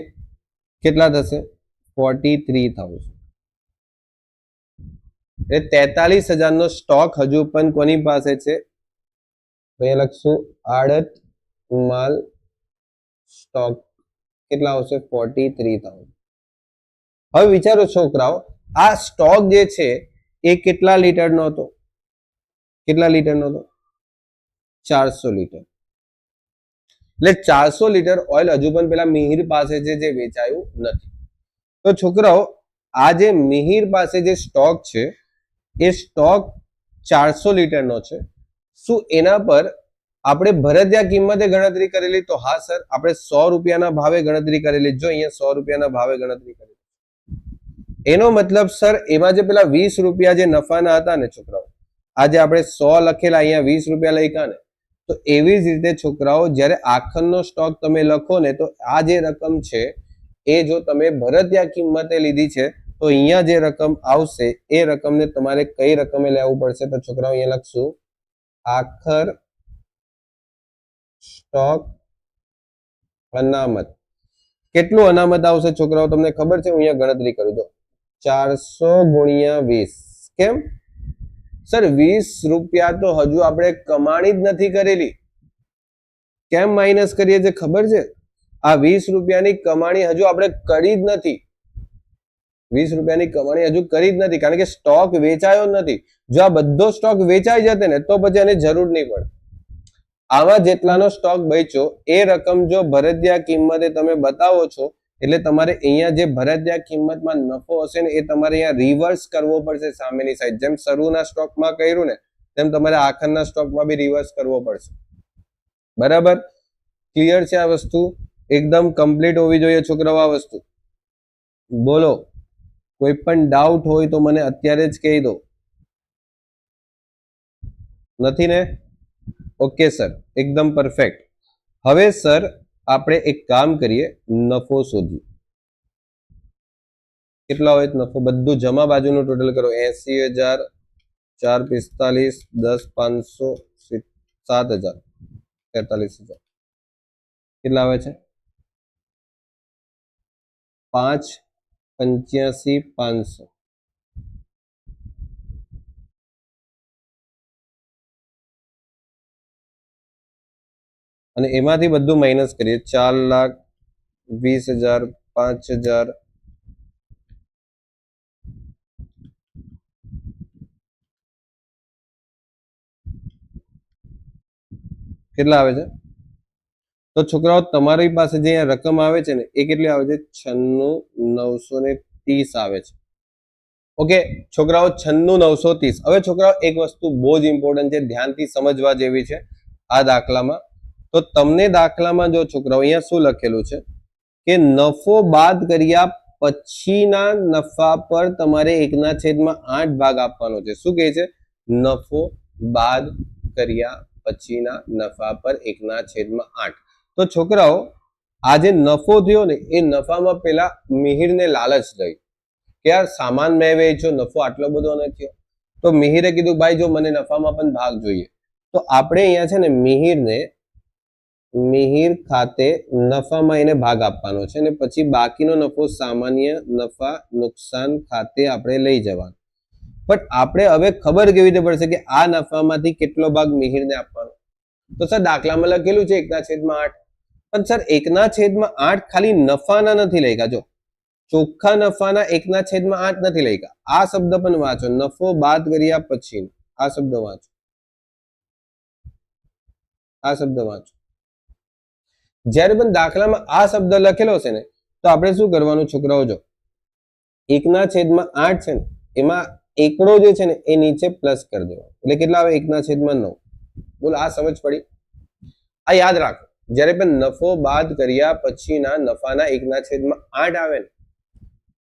કેટલા થશે? 43,000. એટલે 43,000 નો સ્ટોક હજુ પણ કોની પાસે છે? તો અહીંયા લખશું આડત માલ સ્ટોક. કેટલા આવશે? 43,000. હવે વિચારો છોકરાઓ, આ સ્ટોક જે છે એ કેટલા લીટરનો હતો? કેટલા લીટરનો હતો? 400 લીટર. એટલે 400 લીટર ઓઇલ હજુ પણ પેલા મિહિર પાસે છે જે વેચાયું નથી. તો છોકરાઓ, આ જે મિહિર પાસે જે સ્ટોક છે એ સ્ટોક 400 લીટરનો છે. શું એના પર આપણે ભરતિયા કિંમતે ગણતરી કરેલી? તો હા સર, આપણે 100 રૂપિયાના ભાવે ગણતરી કરેલી. જો અહીંયા 100 રૂપિયાના ભાવે ગણતરી કરેલી. એનો મતલબ સર, એમાં જે પેલા 20 રૂપિયા જે નફાના હતા ને છોકરાઓ, આજે આપણે 100 લખેલા, અહીંયા 20 રૂપિયા લખ્યા ને, તો એવી જ રીતે છોકરાઓ જ્યારે આખરનો સ્ટોક તમે લખો ને, તો આ જે રકમ છે એ જો તમે ભરતિયા કિંમતે લીધી છે તો અહીંયા જે રકમ આવશે એ રકમને તમારે કઈ રકમે લેવું પડશે? તો છોકરાઓ અહીંયા લખશું આખર સ્ટોક અનામત. કેટલું અનામત આવશે છોકરાઓ તમને ખબર છે? હું અહીંયા ગણતરી કરું છું. 400 ગુણ્યા 20. કેમ સર? 20 રૂપિયા તો હજુ આપણે કમાણી જ નથી કરેલી. કેમ માઇનસ કરીએ છે ખબર છે? આ 20 રૂપિયાની કમાણી હજુ આપણે કરી જ નથી. 20 રૂપિયાની કમાણી હજુ કરી જ નથી, કારણ કે સ્ટોક વેચાયો નથી. જો આ બધો સ્ટોક વેચાઈ જતે ને તો પછી એની જરૂર નહીં પડે. આમાં જેટલાનો સ્ટોક બચ્યો એ રકમ જો ભરતિયા કિંમતે તમે બતાવો છો, એટલે તમારે અહીંયા જે ભરતિયા કિંમતમાં નફો હશે ને એ તમારે અહીંયા રિવર્સ કરવો પડશે સામેની સાઈડ. જેમ શરૂના સ્ટોકમાં કર્યું ને તેમ તમારે આખરના સ્ટોકમાં બી રિવર્સ કરવો પડશે. બરાબર? ક્લિયર છે આ વસ્તુ? એકદમ કમ્પ્લીટ હોવી જોઈએ છોકરાઓ આ વસ્તુ. બોલો, કોઈ પણ ડાઉટ હોય તો મને અત્યારે જ કહી દો. નથી ને? ઓકે સર, એકદમ પરફેક્ટ. હવે સર આપણે એક કામ કરીએ, નફો શોધીએ. કેટલા હોય નફો? બધું જમા બાજુનું ટોટલ કરો. 80,000, 445, 10, 500, 7,000, 43,000. કેટલા આવે છે? 5, 85, 500. અને એમાંથી બધું માઇનસ કરીએ. 4,20,000, 5,000, કેટલા આવે છે? તો છોકરાઓ તમારી પાસે જે રકમ આવે છે ને એ કેટલી આવે છે? 96,930 આવે છે. ઓકે છોકરાઓ, 96,930. હવે છોકરાઓ એક વસ્તુ બહુ જ ઇમ્પોર્ટન્ટ છે, ધ્યાનથી સમજવા જેવી છે આ દાખલામાં. તો તમને દાખલામાં જો છોકરાઓ અહીંયા શું લખેલું છે કે નફો બાદ કર્યા પછીના નફા પર તમારે 1/8 ભાગ આપવાનો છે. શું કહે છે? નફો બાદ કર્યા પછીના નફા પર 1/8. તો છોકરાઓ, આ જે નફો થયો ને એ નફામાં પેલા મિહિરને લાલચ થઈ કે યાર સામાન મેં વેચ્યો, નફો આટલો બધો નથી થયો. તો મિહિરે કીધું ભાઈ જો મને નફામાં પણ ભાગ જોઈએ. તો આપણે અહીંયા છે ને મિહિર ખાતે નફામાં એને ભાગ આપવાનો છે અને પછી બાકીનો નફો સામાન્ય નફા નુકસાન ખાતે આપણે લઈ જવાનો. પણ આપણે હવે ખબર કેવી રીતે પડશે કે આ નફામાંથી કેટલો ભાગ મિહિરને આપવાનો? તો સર દાખલામાં લખેલું છે 1/8. પણ સર 1/8 ખાલી નફાના નથી લખ્યા. જો ચોખ્ખા નફાના 1/8 નથી લખ્યા. આ શબ્દ પણ વાંચો, નફો બાદ કર્યા પછી. આ શબ્દ વાંચો, આ શબ્દ વાંચો. જ્યારે પણ દાખલામાં આ શબ્દ લખેલો છે ને તો આપણે શું કરવાનું છોકરાઓ? જો 1/8 છે ને એમાં એકડો જે છે ને એ નીચે પ્લસ કરી દેવાનો. એટલે કેટલા આવે? 1/9. બોલો, આ સમજ પડી? આ યાદ રાખો, જ્યારે પણ નફો બાદ કર્યા પછીના નફાના 1/8 આવે ને,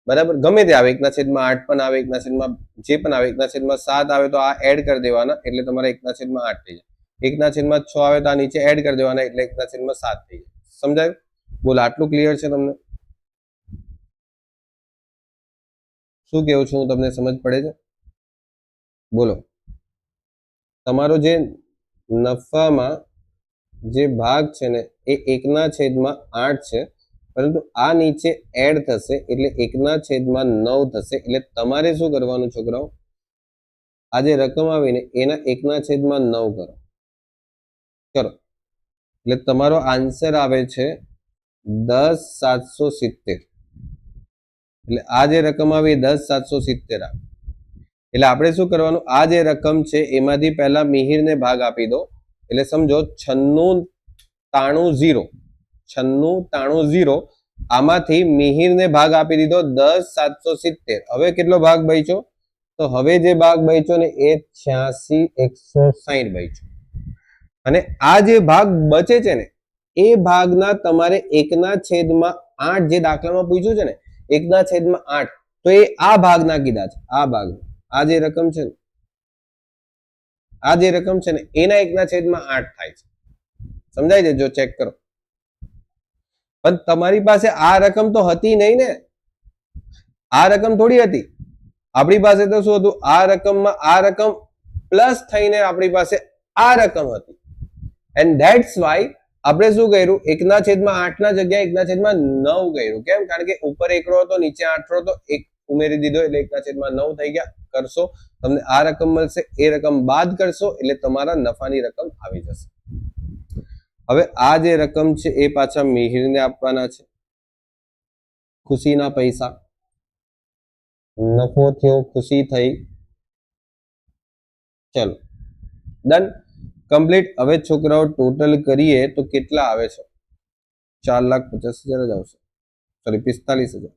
બરાબર, ગમે તે આવે, 1/8 પણ આવે, 1/, જે પણ આવે, 1/7 આવે તો આ એડ કરી દેવાના એટલે તમારે 1/8 થઈ જાય. 1/6 આવે તો આ નીચે એડ કરી દેવાના એટલે 1/7 થઈ જાય. સમજાયું? બોલો, આટલું ક્લિયર છે તમને? શું કેવું છું હું તમને? સમજ પડે છે? બોલો. તમારો જે નફામાં જે ભાગ છે ને એ 1/8 છે, પરંતુ આ નીચે એડ થશે એટલે 1/9 થશે. એટલે તમારે શું કરવાનું છોકરાઓ, આ જે રકમ આવીને એના 1/9 કરો. એટલે તમારો આન્સર આવે છે 10,770. એટલે આ જે રકમ આવી 10,770 આવે. એટલે આપણે શું કરવાનું, આ જે રકમ છે એમાંથી પહેલા મિહિરને ભાગ આપી દો. એટલે સમજો 96,93,0 આમાંથી મિહિરને ભાગ આપી દીધો 10,770. હવે કેટલો ભાગ બચ્યો? તો હવે જે ભાગ બચ્યો ને એ 86,160 બચ્યો. અને આ જે ભાગ બચે છે ને એ ભાગના તમારે 1/8 જે દાખલામાં પૂછ્યું છે ને 1/8, તો એ આ ભાગના કીધા છે. આ ભાગ, આ જે રકમ છે ને, આ જે રકમ છે ને એના 1/8 થાય છે. સમજાય છે? જો ચેક કરો. પણ તમારી પાસે આ રકમ તો હતી નહીં ને, આ રકમ થોડી હતી. આપણી પાસે તો શું હતું, આ રકમમાં આ રકમ પ્લસ થઈને આપણી પાસે આ રકમ હતી. એન્ડ ધેટ્સ વાય આપણે શું કર્યું, 1/8 ના જગ્યાએ 1/9 કર્યું. કેમ? કારણ કે ઉપર એકડો હતો, નીચે આઠડો હતો, એક ઉમેરી દીધો એટલે 1/9 થઈ ગયા. કરશો તમને આ રકમ મળશે, એ રકમ બાદ કરશો એટલે તમારા નફાની રકમ આવી જશે. હવે આ જે રકમ છે એ પાછા મિહિરને આપવાના છે. ખુશીના પૈસા, નફો થયો, ખુશી થઈ. ચલો ડન, કમ્પ્લીટ. હવે છોકરાઓ ટોટલ કરીએ તો કેટલા આવે છે? 4,50,000 જ આવશે. સોરી, 45,000.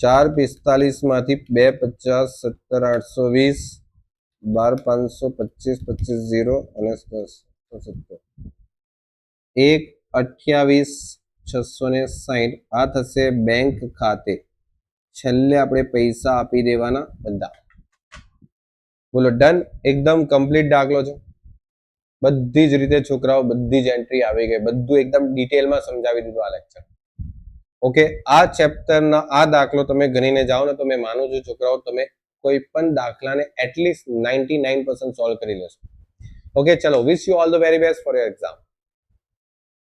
4,45 માંથી 2,50, 17,820, 12,525, 25,0 અને 10,70, 1,28,660. આ થશે બેંક ખાતે. છેલ્લે આપણે પૈસા આપી દેવાના બધા. બોલો ડન. એકદમ કમ્પ્લીટ દાખલો છે. બધી જ રીતે છોકરાઓ બધી જ એન્ટ્રી આવી ગઈ. બધું એકદમ ડિટેલમાં સમજાવી દીધું આ લેક્ચર. ઓકે, આ ચેપ્ટરના આ દાખલો તમે ગણીને જાઓ ને તો મેં માનું છું છોકરાઓ તમે કોઈ પણ દાખલાને એટલીસ્ટ 99% સોલ્વ કરી લેશો. ઓકે, ચલો, wish you all the very best for your exam.